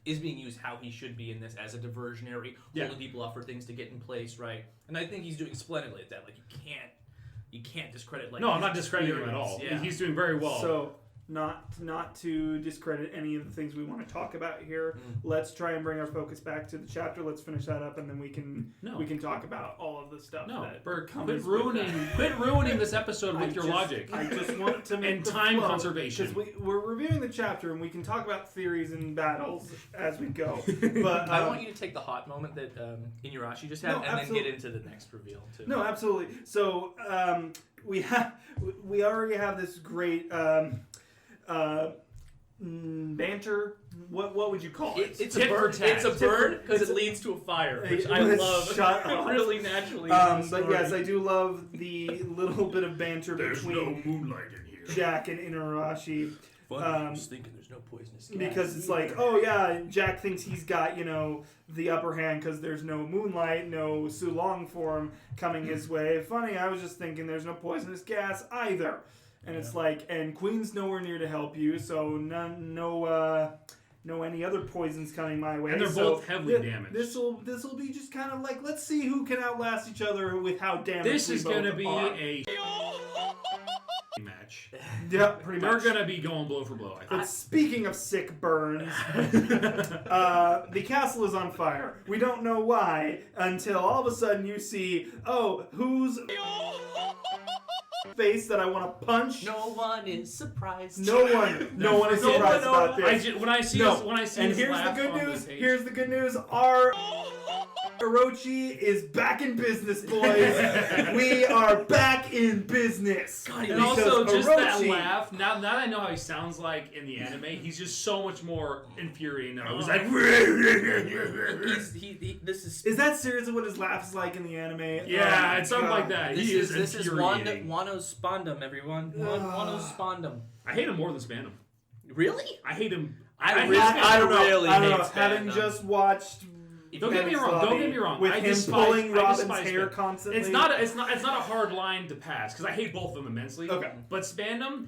being used how he should be in this as a diversionary, holding people up for things to get in place, right? And I think he's doing splendidly at that. Like you can't discredit like. No, I'm not discrediting him at all. Yeah. He's doing very well. So not to discredit any of the things we want to talk about here. Let's try and bring our focus back to the chapter. Let's finish that up, and then we can talk about all of the stuff. No, that Burke, comes quit ruining this episode with your logic. I just want to make and the time flow, conservation. because we're reviewing the chapter, and we can talk about theories and battles as we go. But I want you to take the hot moment that Inuyasha just had, and then get into the next reveal too. No, absolutely. So we already have this great. Banter. What would you call it? It's a burn. It's a burn because it leads to a fire, which I love. Shut up. Really naturally. But yes, I do love the little bit of banter There's between no moonlight in here. Jack and Inuyasha. I was thinking there's no poisonous gas. Because it's like, oh yeah, Jack thinks he's got, the upper hand because there's no moonlight, no Sulong form coming his way. Funny, I was just thinking there's no poisonous gas either. And it's like, and Queen's nowhere near to help you, so no any other poisons coming my way. And they're both heavily damaged. This will be just kind of like, let's see who can outlast each other with how damaged we both are. This is going to be a match. They're going to be going blow for blow, I think. Speaking of sick burns, They're going to be going blow for blow. I think. because it's speaking of sick burns, because it's like, oh yeah, Jack thinks he's got, the upper hand because there's no moonlight, no Sulong form coming his way. Funny, I was just thinking there's no poisonous gas either. And it's like, and Queen's nowhere near to help you, so no any other poisons coming my way. This is going to be a match. Yeah, pretty much. They're going to be going blow for blow, I think. But speaking of sick burns, the castle is on fire. We don't know why until all of a sudden you see, who's face that I want to punch. No one is surprised. No one is surprised about this. When I see And his here's the laugh good on news. the page- Here's the good news. Our Orochi is back in business, boys. We are back in business. God, And also, Because just that Orochi- laugh. Now that I know how he sounds like in the anime, he's just so much more infuriating now. He's like, This is. Is that seriously what his laugh is like in the anime? yeah, Oh, it's something God. like that. This He is infuriating. Wano's Spondum, everyone. Wano's Spondum. I hate him more than Spandam. Really? I hate him. I hate really- Spandam. I don't know. really I don't hate know. Having Spandam. just watched. Don't get me wrong. Don't get me wrong. With I him despise- pulling I Robin's despise hair Spandam. constantly. It's not a hard line to pass because I hate both of them immensely. Okay. But Spandam,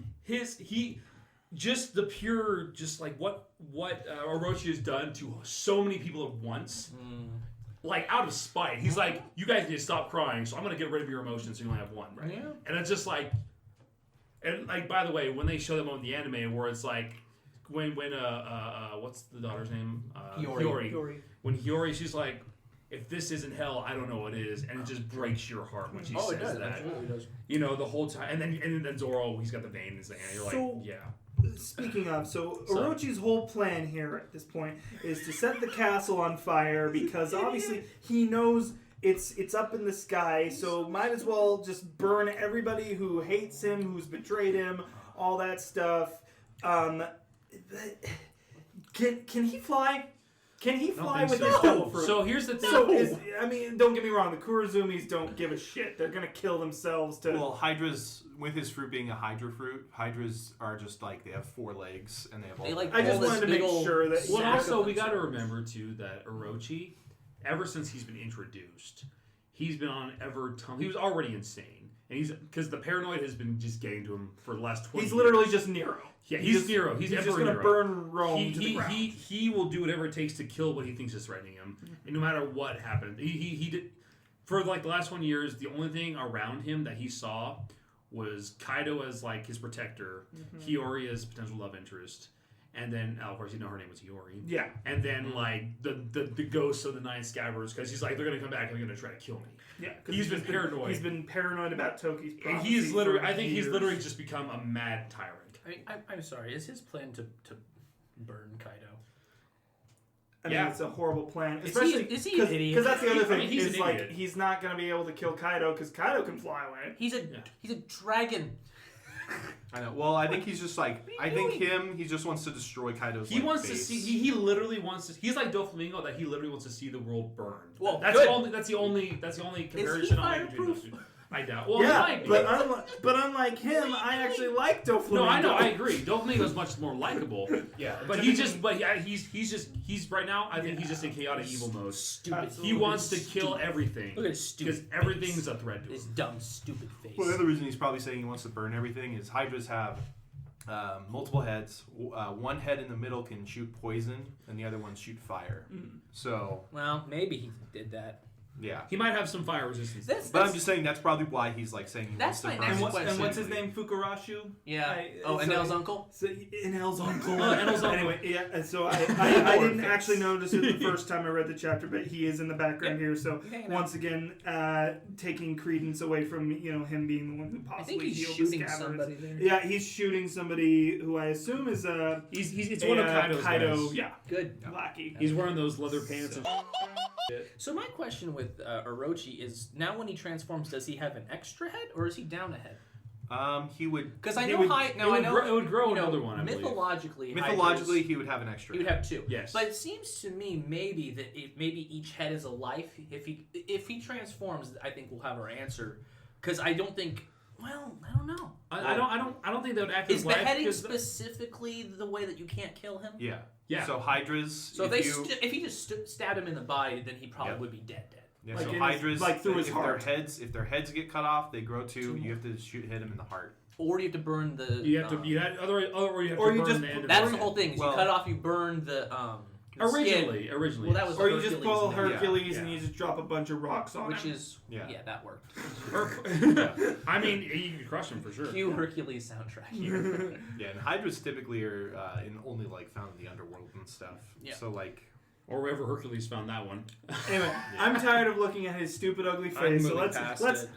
just the pure, just like what Orochi has done to so many people at once, like out of spite. He's like, you guys need to stop crying, so I'm gonna get rid of your emotions, so you only have one, right? Yeah. And it's just like, and like by the way, when they show them on the anime, where it's like, when what's the daughter's name? Hiyori. When Hiyori, she's like, if this isn't hell, I don't know what is, and it just breaks your heart when she Oh, it says does. that. Absolutely does. You know, the whole time, and then Zoro, he's got the vein in his hand. You're So- like, yeah. Speaking of, so Orochi's whole plan here at this point is to set the castle on fire because obviously he knows it's up in the sky, so might as well just burn everybody who hates him, who's betrayed him, all that stuff. Can he fly? Can he fly with his devil fruit? So here's the thing. I mean, don't get me wrong. The Kurozumis don't give a shit. They're gonna kill themselves to. Well, Hydra's, with his fruit being a Hydra fruit, Hydras are just like, they have 4 legs and they have all. They like I just all this wanted to big make ol' sure that. Well, sack also of we got to themselves. remember too that Orochi, ever since he's been introduced, he's been on he was already insane, and he's because the paranoid has been just getting to him for the last 20 He's years. literally just Nero. Yeah, he's Nero. He's just Emperor gonna Nero. burn Rome to the ground. He will do whatever it takes to kill what he thinks is threatening him, and no matter what happened. He did for like the last 20 years. The only thing around him that he saw was Kaido as like his protector, Hiyori as potential love interest, and then of course you know her name was Hiyori. Yeah. And then like the ghosts of the 9 Scabbards, because he's like, they're gonna come back and they're gonna try to kill me. Yeah, 'cause He's been paranoid. He's been paranoid about Toki's prophecy. And he's literally, for I think he's years. literally just become a mad tyrant. I'm sorry. Is his plan to burn Kaido? I mean, Yeah. it's a horrible plan, Is he- especially is he an idiot? because that's the other I thing. mean, he's is an like idiot. he's not going to be able to kill Kaido because Kaido can fly away. He's a dragon. I know. Well, I think he's just like, he just wants to destroy Kaido's. He like, wants to base. see. He literally wants to. He's like Doflamingo, that he literally wants to see the world burn. Well, that's good. the only comparison he I make between those fireproof? two. I doubt. Well, he Yeah, might be. but unlike him, I actually like Doflamingo. No, I know. I agree. Doflamingo is much more likable. Yeah, But he's right now. I think he's just in chaotic evil mode. Stupid. He wants to kill everything Look at his stupid because everything's face. a threat to His him. dumb, stupid face. Well, the other reason he's probably saying he wants to burn everything is Hydras have multiple heads. One head in the middle can shoot poison, and the other one shoot fire. So Well, maybe he did that. yeah. He might have some fire resistance. But I'm just saying that's probably why he's like saying he That's wants to my burn. next it And what's his specifically. name? Fukurashu. Yeah. So- Enel's uncle? So Enel's uncle. Enel's uncle. Anyway, yeah. And so I didn't actually notice it the first time I read the chapter, but he is in the background here. So Okay, no. once again, taking credence away from him being the one who I possibly think he's healed shooting the Scabbards. somebody there. Yeah, he's shooting somebody who I assume is It's one of Kaido's guys. yeah, Good. lackey. He's wearing those leather pants and So my question with Orochi is, now when he transforms, does he have an extra head or is he down a head? He would Because I He know would- I know it would grow you know, another one, I believe. mythologically he would have an extra. he would have 2. Yes. But it seems to me maybe that maybe each head is a life. If he transforms, I think we'll have our answer. Because I don't think. Well, I don't know. I don't think they would act Is as life beheading because specifically the way that you can't kill him? Yeah. Yeah. So Hydras. So if he just stabbed him in the body, then he probably Yep. would be dead. Yeah, Like so in his- Hydras, like through his if heart. if their heads get cut off, they grow 2. You have to hit them in the heart. Or you have to burn the. you have to or you have to Or you burn just- the end of That's it. the whole thing. Is Well- you cut off, you burn the Originally. Well, that was Or you Hercules just pull and then- Hercules Yeah. and you just drop a bunch of rocks on which him. is Yeah. that worked. I mean, you could crush him for sure. Cue Hercules soundtrack here. Yeah, and Hydras typically are only like found in the underworld and stuff. Yeah. So like, Or wherever Hercules found that one. Anyway, I'm tired of looking at his stupid, ugly face. So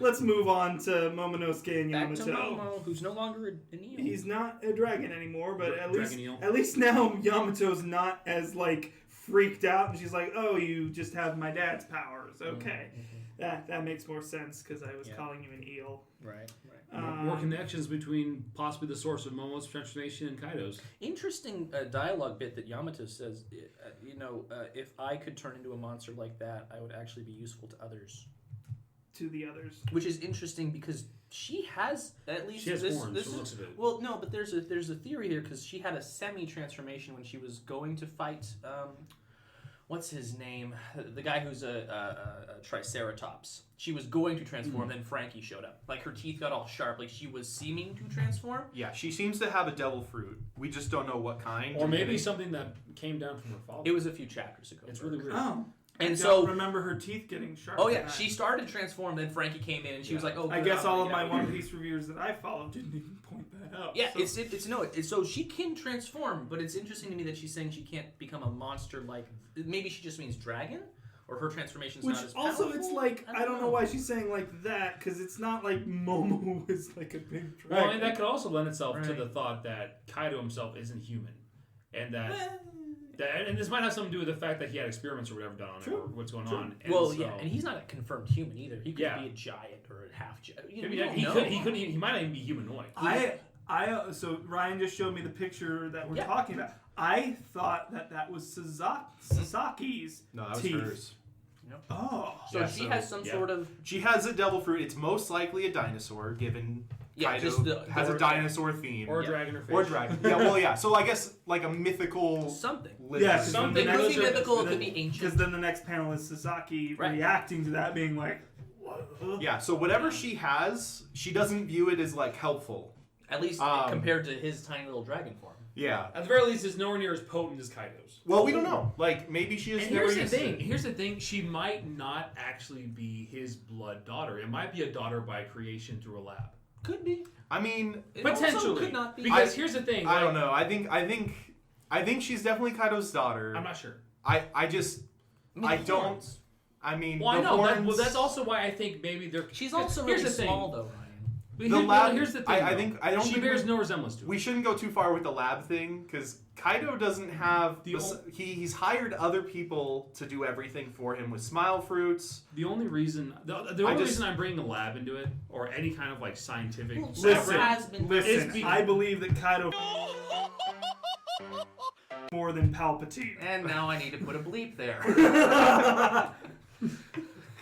let's move on to Momonosuke and Back Yamato. to Momo, who's no longer an eel. He's not a dragon anymore, but at Dragon least now Yamato's not as like freaked out, and she's like, "Oh, you just have my dad's powers." Okay, that makes more sense because I was calling you an eel. Right. More connections between possibly the source of Momo's transformation and Kaido's. Interesting dialogue bit that Yamato says, if I could turn into a monster like that, I would actually be useful to others. To the others. Which is interesting because she has, at least... She has horns, from the looks of it. Well, no, but there's a theory here because she had a semi-transformation when she was going to fight... what's his name? The guy who's a Triceratops. She was going to transform, then Frankie showed up. Like, her teeth got all sharp. Like, she was seeming to transform. Yeah, she seems to have a devil fruit. We just don't know what kind. Or maybe something that came down from her father. It was a few chapters ago. It's really weird. Oh. And I so don't remember her teeth getting sharp. Oh yeah, she started to transform, then Frankie came in and she was like, "Oh." I guess all of my One Piece reviewers that I followed didn't even point that out. Yeah, so she can transform, but it's interesting to me that she's saying she can't become a monster like. Maybe she just means dragon, or her transformation's not as powerful. Also, it's like I don't know why she's saying like that because it's not like Momo was like a big dragon. Well, and that could also lend itself to the thought that Kaido himself isn't human, and that. And this might have something to do with the fact that he had experiments or whatever done on him, or what's going on. And and he's not a confirmed human either. He could be a giant or a half giant. He might not even be humanoid. So Ryan just showed me the picture that we're talking about. I thought that was Sasaki's No, that was teeth. hers. Yep. Oh. So she has some sort of... She has a devil fruit. It's most likely a dinosaur, given Kaido has a dinosaur theme. Or a dragon or fish. Or dragon. So I guess like a mythical... Something. Something. It could be mythical, it could be ancient. Because then the next panel is Sasaki reacting to that, being like... Yeah, so whatever she has, she doesn't view it as like helpful. At least compared to his tiny little dragon form. Yeah. At the very least, it's nowhere near as potent as Kaido's. Well, we don't know. Like, maybe she is... And here's the thing. She might not actually be his blood daughter. It might be a daughter by creation through a lab. Could be. I mean... Potentially. Could not be. Because here's the thing. I don't know. I think she's definitely Kaido's daughter. I'm not sure. I don't... I mean, well, I know. That's also why I think maybe they're... She's also really small, though, Ryan. Here's the thing. She bears no resemblance to her. We shouldn't go too far with the lab thing, because Kaido doesn't have... He's hired other people to do everything for him with smile fruits. The only reason... The only reason I'm bringing the lab into it, or any kind of like scientific... Listen, I believe that Kaido... more than Palpatine. And now I need to put a bleep there.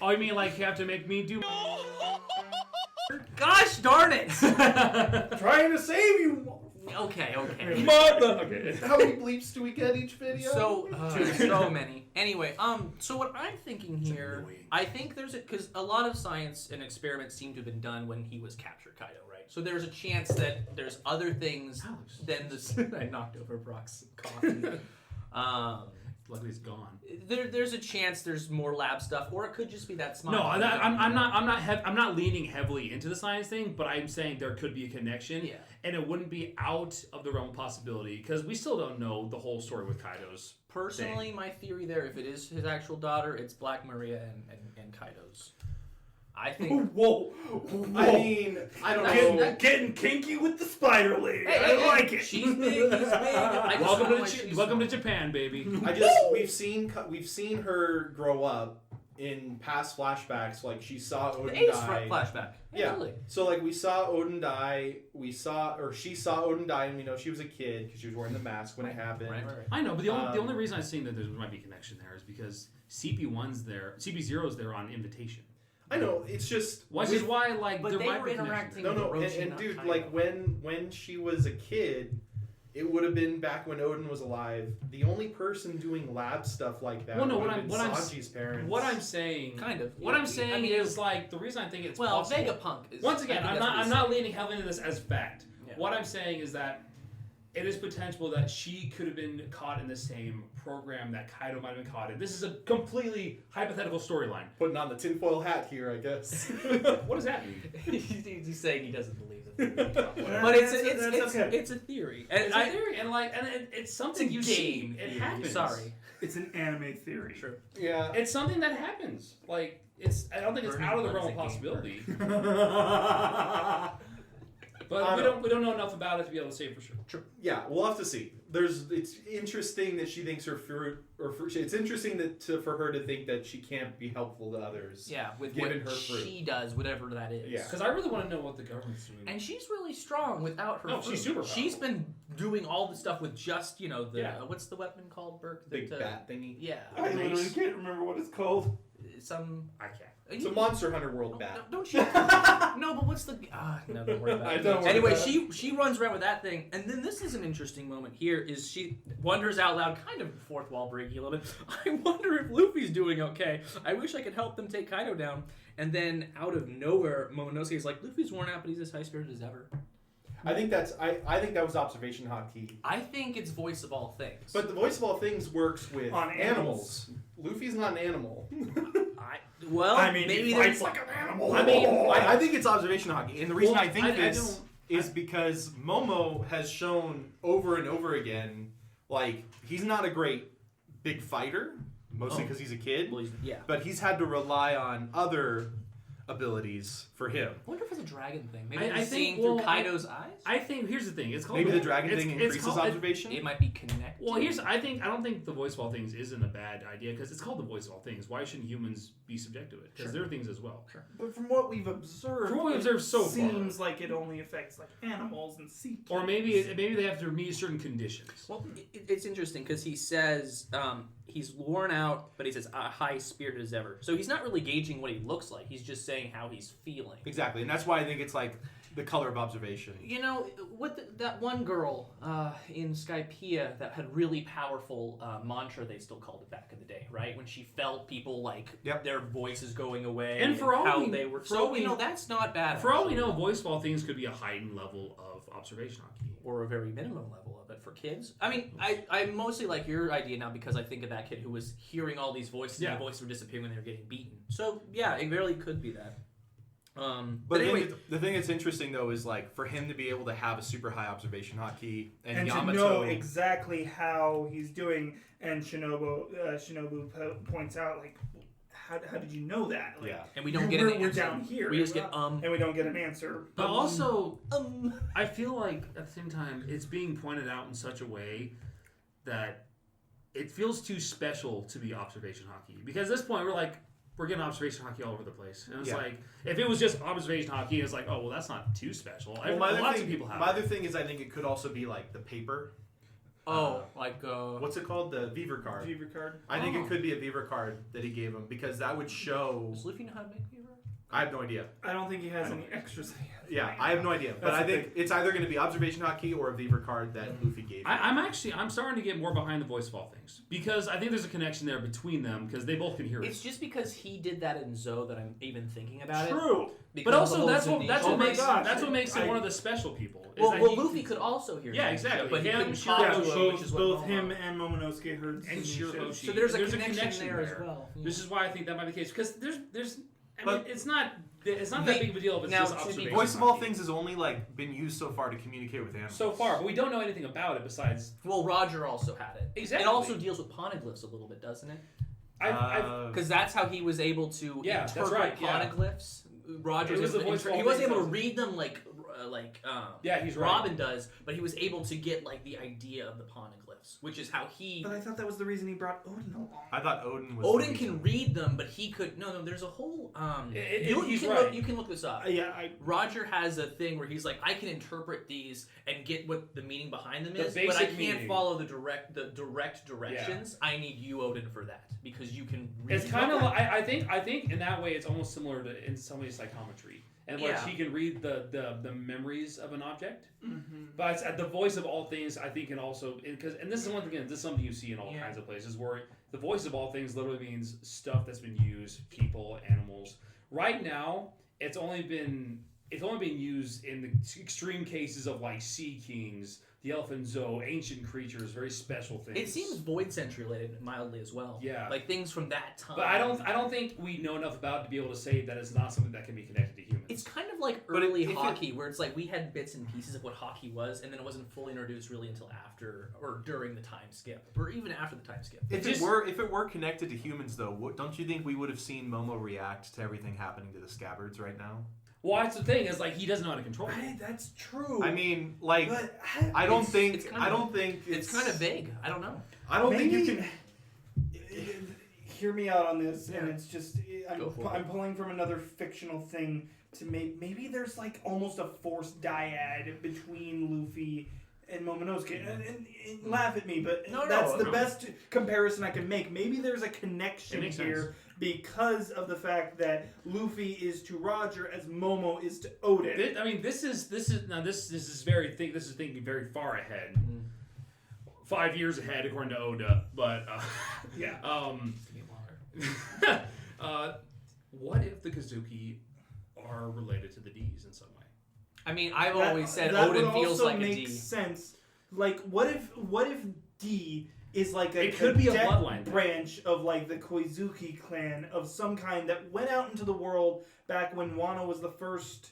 Oh, you mean like you have to make me do... Gosh darn it! Trying to save you. Okay. Okay. How many bleeps do we get each video? So many. Anyway, so what I'm thinking here, I think there's because a lot of science and experiments seem to have been done when he was captured, Kaido, right? So there's a chance that there's other things than this. I knocked over Brock's coffee. Luckily, it's gone. There's a chance there's more lab stuff, or it could just be that smile. No, I'm not leaning heavily into the science thing, but I'm saying there could be a connection. Yeah. And it wouldn't be out of the realm of possibility because we still don't know the whole story with Kaido's. Personally, my theory there, if it is his actual daughter, it's Black Maria and Kaido's. I think. Whoa. I mean, I don't know. Getting kinky with the spider lady. Hey, I like it. She's big. He's big. Welcome to Japan, baby. We've seen her grow up in past flashbacks. Like she saw Oden die. Flashback. Yeah. Really. So like we saw Oden die. She saw Oden die, and we know she was a kid because she was wearing the mask when it happened. Right. I know, but the only reason I'm saying that there might be a connection there is because CP1's there, CP0's there on invitation. I know, it's just... Which is why, like, but there they might were be interacting No, with Orochi, and dude, like, when she was a kid, it would have been back when Oden was alive. The only person doing lab stuff like that would have been Sanji's parents. What I'm saying... Kind of. What I'm saying is, like, the reason I think it's possible... Vegapunk is... Once again, I'm not leaning heavily into this as fact. Yeah. What I'm saying is that it is potential that she could have been caught in the same program that Kaido might have been caught in. This is a completely hypothetical storyline. Putting on the tinfoil hat here, I guess. What does that mean? He's saying he doesn't believe it. But it's a theory. And It's a theory, and it's something you see. It happens. Sorry. It's an anime theory. Sure. Yeah. It's something that happens. Like, I don't think it's out of the realm of possibility. But we don't know enough about it to be able to say for sure. True. Yeah, we'll have to see. It's interesting that she thinks it's interesting that for her to think that she can't be helpful to others. Yeah, with given what her fruit. she does, whatever that is. Yeah. Because I really want to know what the government's doing. And she's really strong without her. No, fruit. she's super She's powerful. been doing all the stuff with just what's the weapon called, Burke? Big bat thingy. Yeah. I literally can't remember what it's called. I can't. It's a Monster Hunter World bat. Don't you? No, but what's the? No, don't worry about it. Don't worry Anyway, about it. she runs around with that thing, and then this is an interesting moment here. Is she wonders out loud, kind of fourth wall breaking a little bit. I wonder if Luffy's doing okay. I wish I could help them take Kaido down. And then out of nowhere, Momonosuke is like, Luffy's worn out, but he's as high spirited as ever. I think that was observation hotkey. I think it's voice of all things. But the voice of all things works with On animals. Luffy's not an animal. Maybe he there's fights like an animal. I think it's observation hockey, and the reason Well, I think I this is because Momo has shown over and over again, like, he's not a great big fighter, mostly because he's a kid, but he's had to rely on other abilities for him. I wonder if it's a dragon thing. Maybe I he's think- seeing through Kaido's eyes? I think here's the thing. It's called Maybe the dragon thing it's increases called- observation? It might be connected. Well, I don't think the voice of all things isn't a bad idea because it's called the voice of all things. Why shouldn't humans be subject to it? Because there are things as well. Sure. But from what we've observed, so far, seems like it only affects like animals and sea kids. or maybe they have to meet certain conditions. Well, it's interesting because he says he's worn out, but he says high spirited as ever. So he's not really gauging what he looks like. He's just saying how he's feeling. Exactly, and that's why I think it's like the color of observation. You know, that one girl in Skypiea that had really powerful mantra, they still called it back in the day, right? When she felt people like their voices going away And for all how we- they were. for So all we- you know that's not bad. For all we actually. know, voice of all things could be a heightened level of observation hockey. Or a very minimum level of it for kids. I mean, I mostly like your idea now because I think of that kid who was hearing all these voices and the voices were disappearing when they were getting beaten. So yeah, it really could be that. But anyway, the thing that's interesting though is like for him to be able to have a super high observation hotkey and to Yamato know exactly how he's doing, and Shinobu points out like, how did you know that? Like, and we don't get an answer. We're down here. We just get and we don't get an answer. But also, I feel like at the same time, it's being pointed out in such a way that it feels too special to be observation hockey. Because at this point, we're getting observation hockey all over the place. And it's like, if it was just observation hockey, it's like, oh, well, that's not too special. Lots of people have my it. other thing is I think it could also be like the paper. What's it called? The Beaver card. Beaver card. I think it could be a Beaver card that he gave him because that would show. Does Luffy know how to make beaver? I have no idea. I don't think he has any extras. Yeah, I have no idea. But I think it's either going to be observation hotkey or a Beaver card that Luffy gave him. I'm starting to get more behind the voice of all things because I think there's a connection there between them because they both can hear it. It's just because he did that in Zoe that I'm even thinking about it. True. But also, that's what gosh. makes him one of the special people. Well, Luffy could also hear. Yeah, exactly. But he Him, couldn't Shiro- talk to him, which is what both Momo- him and Momonosuke heard. And Shirahoshi. So there's a connection there as well. This is why I think that might be the case because there's. I But- mean, it's not that big of a deal if it's Now, just to be observation. Voice of all hockey. things has only like been used so far to communicate with animals. So far, but we don't know anything about it besides. Well, Roger also had it. Exactly. It also deals with poneglyphs a little bit, doesn't it? Because that's how he was able to that's interpret right, yeah. poneglyphs. Roger It was was the voice of all he wasn't things able to also. read them like he's right. Robin does, but he was able to get like the idea of the poneglyphs, which is how he. But I thought that was the reason he brought Oden along. I thought Oden was. Odin can read them, but he could. No. There's a whole. He's right. You can look this up. Roger has a thing where he's like, I can interpret these and get what the meaning behind them is, but I can't meaning. follow the direct directions. I need you, Odin, for that because you can. Read It's kind of like I think in that way it's almost similar to in some ways psychometry, and like he can read the memories of an object. Mm-hmm. But it's, the voice of all things, I think, can also and this is once again this is something you see in all kinds of places where the voice of all things literally means stuff that's been used, people, animals. Right now, it's only been it's only being used in the extreme cases of like sea kings, the elephant zoo, ancient creatures, very special things. It seems Void Century related mildly as well. Yeah. Like things from that time. But I don't think we know enough about it to be able to say that it's not something that can be connected to humans. It's kind of like early hockey, where it's like we had bits and pieces of what hockey was, and then it wasn't fully introduced really until after or during the time skip, or even after the time skip. If it were connected to humans, though, don't you think we would have seen Momo react to everything happening to the scabbards right now? Well, that's the thing, is like he doesn't know how to control it. That's true. I mean, like, But I don't think it's kind of vague. I don't know. I don't think you Maybe- can. Hear me out on this, and Yeah. it's just Go for it. I'm pulling from another fictional thing to maybe there's like almost a forced dyad between Luffy and Momonosuke. And laugh at me, but that's the best comparison I can make. Maybe there's a connection makes here sense. because of the fact that Luffy is to Roger as Momo is to Oden. I mean, this is thinking very far ahead. 5 years ahead, according to Oda. But Yeah. What if the Kazuki are related to the D's in some way? I mean, I've always said that Odin would feels also like a make D. sense. Like, what if D is like a It could be a cadet bloodline branch of like the Koizuki clan of some kind that went out into the world back when Wano was the first.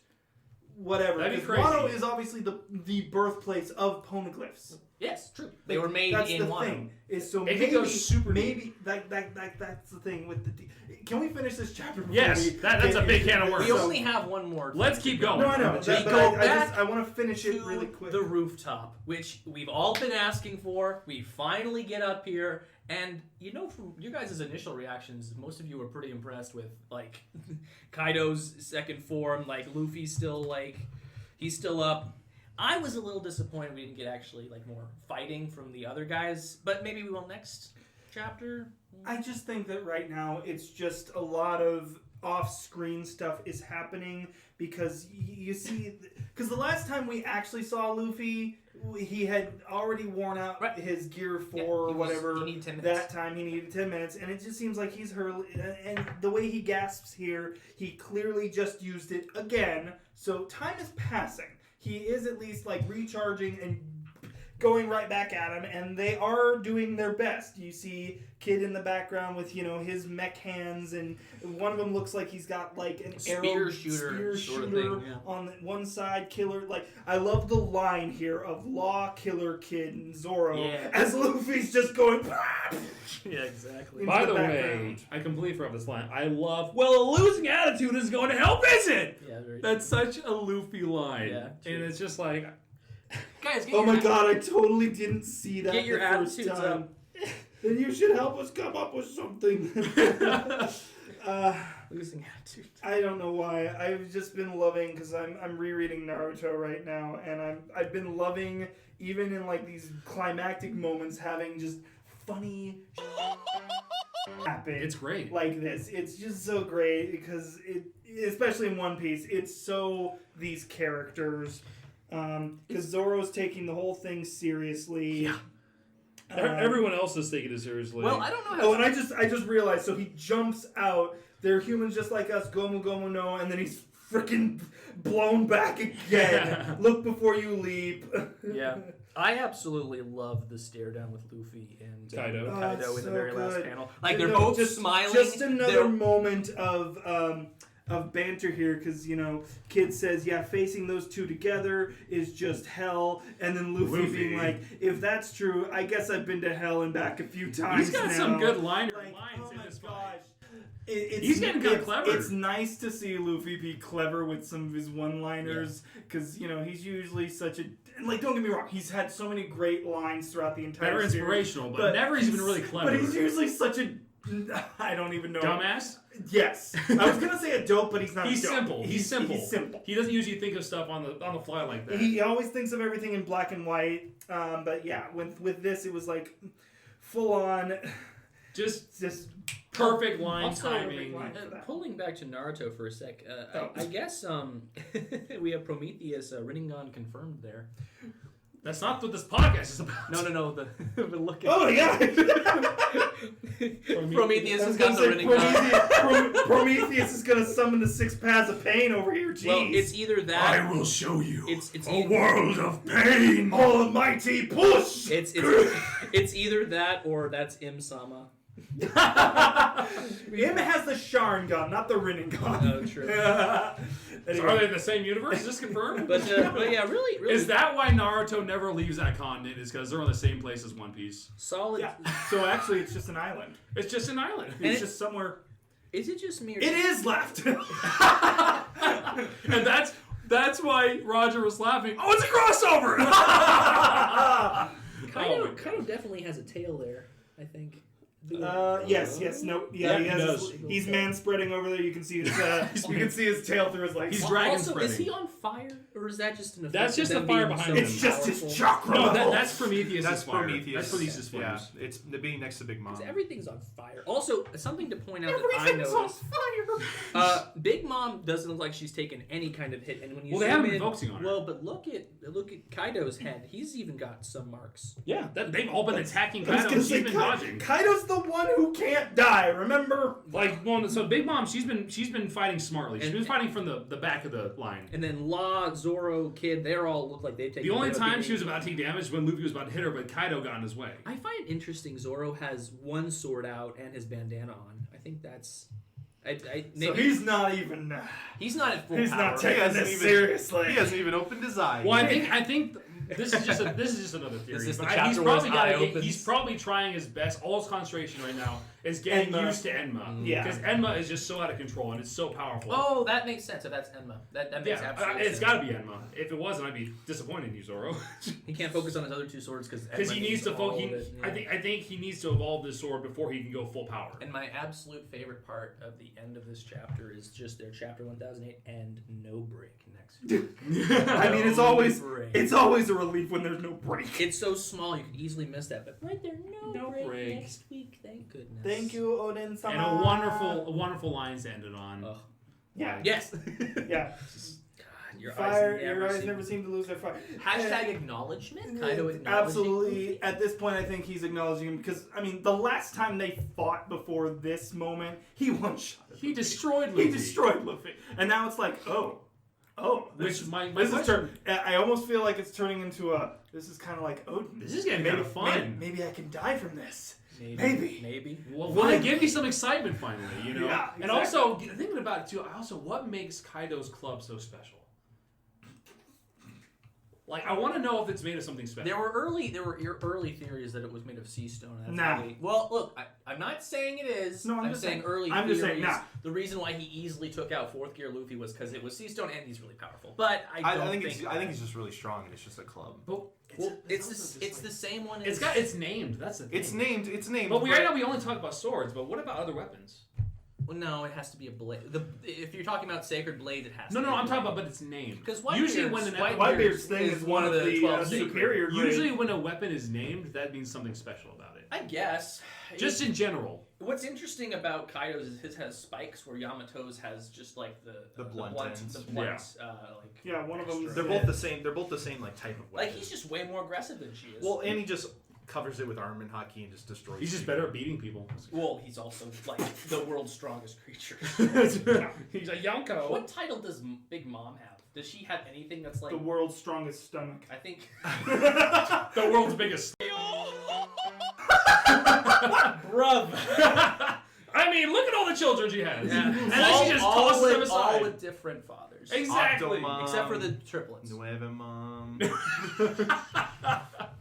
Whatever. That'd be Because Wano crazy. is obviously the birthplace of poneglyphs. Yes, true. They were made That's in the Wano. thing. Is so It could maybe go super maybe that's the thing with the D. Can we finish this chapter? Before Yes, we that's a big can of worms. We only have one more. Let's keep going. No, I know. We But go I back want to finish it to really quick. the rooftop, which we've all been asking for. We finally get up here, and you know, from you guys' initial reactions, most of you were pretty impressed with like Kaido's second form. Like Luffy's still he's still up. I was a little disappointed we didn't get actually like more fighting from the other guys, but maybe we will next chapter. I just think that right now it's just a lot of off-screen stuff is happening because you see, because the last time we actually saw Luffy, he had already worn out Right. his gear for Yeah, whatever. He needed 10 minutes. That time he needed 10 minutes, and it just seems like he's hurling. And the way he gasps here, he clearly just used it again. So time is passing. He is at least like recharging and going right back at him, and they are doing their best. You see Kid in the background with his mech hands, and one of them looks like he's got like an Spear shooter sort of thing, yeah. on the one side. Killer, like I love the line here of Law, Killer, Kid, and Zoro as Luffy's just going. Yeah, exactly. Into By the the way, background. I completely forgot this line. I love, well, a losing attitude is going to help, is it? Yeah, very That's such a Luffy line. Yeah, true. And it's just like, guys, get Oh your my god, I totally didn't see that Get your the first attitudes time. up. Then you should help us come up with something. losing attitude. I don't know why. I've just been loving because I'm rereading Naruto right now, and I've been loving even in like these climactic moments having just funny happen. it's great. Like this. It's just so great because especially in One Piece, it's so these characters. Because Zoro's taking the whole thing seriously. Yeah. Everyone else is taking it seriously. Well, I don't know how. Oh, and I just realized. So he jumps out. They're humans just like us. Gomu Gomu no, and then he's freaking blown back again. Look before you leap. Yeah, I absolutely love the stare down with Luffy and Kaido. Oh, Kaido it's in the so very last good. panel. Like You they're know, both smiling. Just another They're- moment of banter here, because Kid says, "Yeah, facing those two together is just hell," and then Luffy being like, "If that's true, I guess I've been to hell and back a few times." He's got now. some good lines Like, oh in my this gosh. fight. He's getting kinda clever. It's nice to see Luffy be clever with some of his one-liners, because he's usually such a like. Don't get me wrong, he's had so many great lines throughout the entire Better series, inspirational, but never he's been really clever. But he's usually such a I don't even know. Dumbass? Yes, I was gonna say a dope, but he's not. He's a dope. simple. He's simple. He's simple. He doesn't usually think of stuff on the fly like that. He always thinks of everything in black and white. But yeah, with this, it was like full on, just perfect line Also, timing. pulling back to Naruto for a sec, I guess we have Prometheus Rinnegan confirmed there. That's not what this podcast is about. No. The look at. Oh yeah. Prometheus has got the Rinnegan. Prometheus is gonna summon the 6 paths of pain over here. Jeez. Well, it's either that. I will show you It's a world of pain. Almighty push. It's either that or that's Im-sama. Him has the Sharingan, not the Rinnegan. Oh, true. So are they in the same universe? Is this confirmed? But yeah, really. Is that why Naruto never leaves that continent? Is because they're on the same place as One Piece? Solid. Yeah. So actually, it's just an island. It's just an island. It's just somewhere. Is it just me? Or It is left. And that's why Roger was laughing. Oh, it's a crossover! Kaido definitely has a tail there, I think. Yes, no, yeah, Yeah, he he has. does. He's man spreading over there. You can see his, you can see his tail through his legs. He's dragon Also, spreading. is he on fire, or is that just an effect? That's just of the them fire being behind so him. It's just his powerful? chakra. No, levels. that's Prometheus. That's fire. Prometheus. That's Prometheus' Yeah, flames. it's the being next to Big Mom. 'Cause everything's on fire. Also, something to point out that I Everything's on noticed. fire. Big Mom doesn't look like she's taken any kind of hit, and when you Well, they zoom haven't been in, focusing on her. well, but look at Kaido's head. He's even got some marks. Yeah, they've all been attacking I was Kaido. gonna She's say, been dodging. Kaido's the one who can't die. Remember? Like, well, so Big Mom, she's been fighting smartly. She's been fighting from the back of the line. And then Law, Zoro, Kid, they're all look like they've taken. The only a bit of time beating. she was about to take damage was when Luffy was about to hit her, but Kaido got in his way. I find it interesting. Zoro has one sword out and his bandana on. I think that's. Maybe So he's not even. he's not at full He's power. not taking this seriously. He hasn't even opened his eye. Well, I think this is just another theory. Is this the But chapter where his eye opens? he's probably trying his best. All his concentration right now is getting Enma. used to Enma. Yeah. Because Enma is just so out of control and it's so powerful. Oh, that makes sense. So that's Enma. That makes yeah, absolute it's sense. got to be Enma. If it wasn't, I'd be disappointed in you, Zoro. He can't focus on his other two swords because Because he needs to focus. I think he needs to evolve this sword before he can go full power. And my absolute favorite part of the end of this chapter is just their chapter 1008 and no break next week. I mean, it's always break. a relief when there's no break. It's so small you could easily miss that, but right there, no break, break. next week. Thank goodness. Thank you, Oden-sama. And a wonderful lines to end it on. Ugh. Yeah. Yes. Yeah. God, your Fire. eyes Your eyes seem- never seem to lose their fire. Hashtag acknowledgement. Kaido acknowledging. Absolutely. At this point, I think he's acknowledging him because I mean, the last time they fought before this moment, he one-shot. He destroyed Luffy. He destroyed Luffy, and now it's like, oh, Which my this is question- I almost feel like it's turning into a. This is kind of like Odin. This is getting kind of fun. Maybe I can die from this. Maybe. Well, will it give me some excitement finally, you know? Yeah, And also, thinking about it too, what makes Kaido's club so special? Like, I want to know if it's made of something special. There were early theories that it was made of sea stone. That's Nah. really, well, look, I'm not saying it is. No, I'm saying early I'm theories. just saying, nah. The reason why he easily took out fourth gear Luffy was because it was sea stone and he's really powerful. But I think think he's just really strong and it's just a club. But it's the same one. As, it's named. That's the thing. It's named. But right now we only talk about swords. But what about other weapons? Well, no, it has to be a blade. If you're talking about sacred blade, it has. No, to be I'm a talking blade. about, but it's named. Because usually when Whitebeard's thing is one of the 12 superior grade. usually when a weapon is named, that means something special about it. I guess. Just in general. What's interesting about Kaido's is his has spikes, where Yamato's has just like the blunt ends. The blunt, Yeah, one of them. extra. They're both the same. They're both the same like type of weapon. Like he's just way more aggressive than she is. Well, and he just covers it with armor and hockey and just destroys. He's just people. better at beating people. Well, he's also like the world's strongest creature. He's a Yonko. What title does Big Mom have? Does she have anything that's like The world's strongest stomach. I think The world's biggest. Bruv. I mean, look at all the children she has. Yeah. And then she just tosses them aside. all with different fathers. Exactly. Octomom, Except for the triplets. Nueve Mom.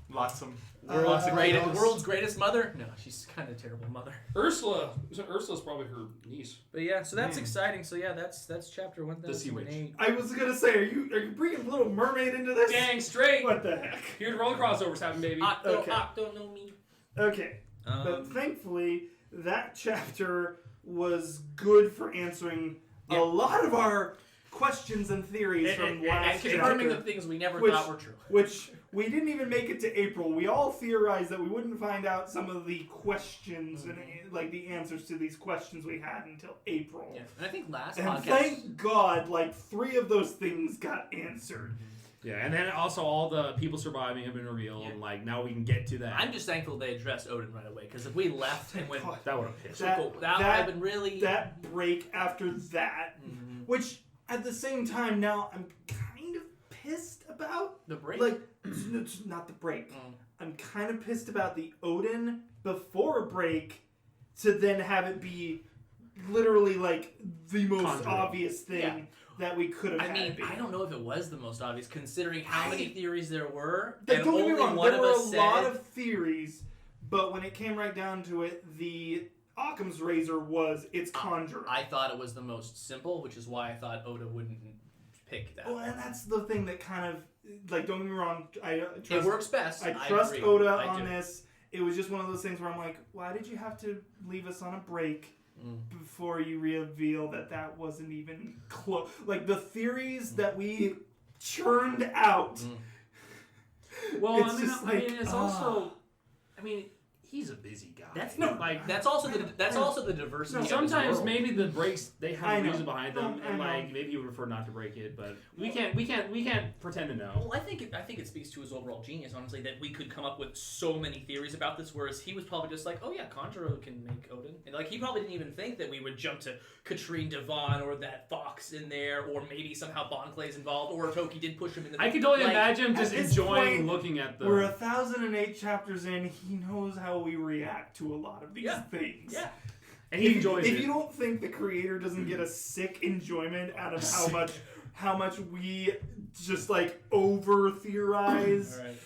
Lots of World's greatest mother? No, she's kind of a terrible mother. Ursula's probably her niece. But yeah, so that's exciting. So yeah, that's chapter 1008. I was gonna say, are you bringing Little Mermaid into this? Dang straight. What the heck? Here's where all the crossovers happen, baby. Okay. Don't know me. Okay, but thankfully that chapter was good for answering a lot of our questions and theories from last And confirming chapter, the things we never which- thought were true. which we didn't even make it to April. We all theorized that we wouldn't find out some of the questions and like the answers to these questions we had until April. Yeah, and I think last And podcast. thank God, like 3 of those things got answered. Yeah, and then also all the people surviving have been revealed, and like now we can get to that. I'm just thankful they addressed Oden right away, because if we left and went, that would have pissed. that would have been really that break after that, which at the same time now I'm kind of pissed about the break. Like, it's not the break. I'm kind of pissed about the Oden before a break, to then have it be literally like the most obvious thing that we could have. I mean, I don't know if it was the most obvious, considering how many theories there were. Don't get me wrong, there were a lot said, of theories, but when it came right down to it, the Occam's razor was its conjurer. I thought it was the most simple, which is why I thought Oda wouldn't pick that. Well, and that's the thing that kind of, like, don't get me wrong, trust, it works best. I trust agree. Oda on this. It was just one of those things where I'm like, why did you have to leave us on a break before you reveal that wasn't even close? Like, the theories that we churned out. Well, it's it's also, I mean, he's a busy guy. That's also the diversity. Sometimes maybe the breaks they have a reason behind them, and I like maybe you would prefer not to break it, but we can't pretend to know. Well, I think it speaks to his overall genius, honestly, that we could come up with so many theories about this, whereas he was probably just like, oh yeah, Conjuro can make Oden, and like he probably didn't even think that we would jump to Katrine Devon or that Fox in there, or maybe somehow Bon Clay's involved, or Toki did push him in the. I could totally imagine him just enjoying looking at them. We're 1,008 chapters in. He knows how we react to a lot of these things. Yeah. And he enjoys it. If you don't think the creator doesn't get a sick enjoyment out of how much we just like over theorize. All right.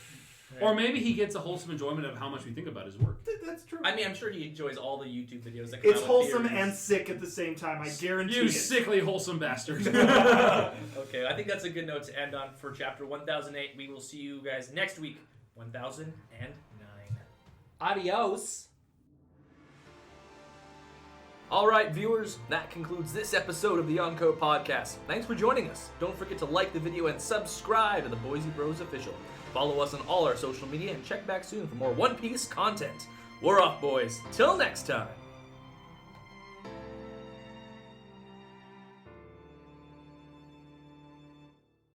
Or maybe he gets a wholesome enjoyment of how much we think about his work. That's true. I mean, I'm sure he enjoys all the YouTube videos that come It's out with wholesome theories. and sick at the same time. I guarantee You it. sickly wholesome bastard. Okay, I think that's a good note to end on for chapter 1008. We will see you guys next week, 1009. Adios. All right, viewers, that concludes this episode of the Yonko Podcast. Thanks for joining us. Don't forget to like the video and subscribe to the Boise Bros Official. Follow us on all our social media and check back soon for more One Piece content. We're off, boys. Till next time.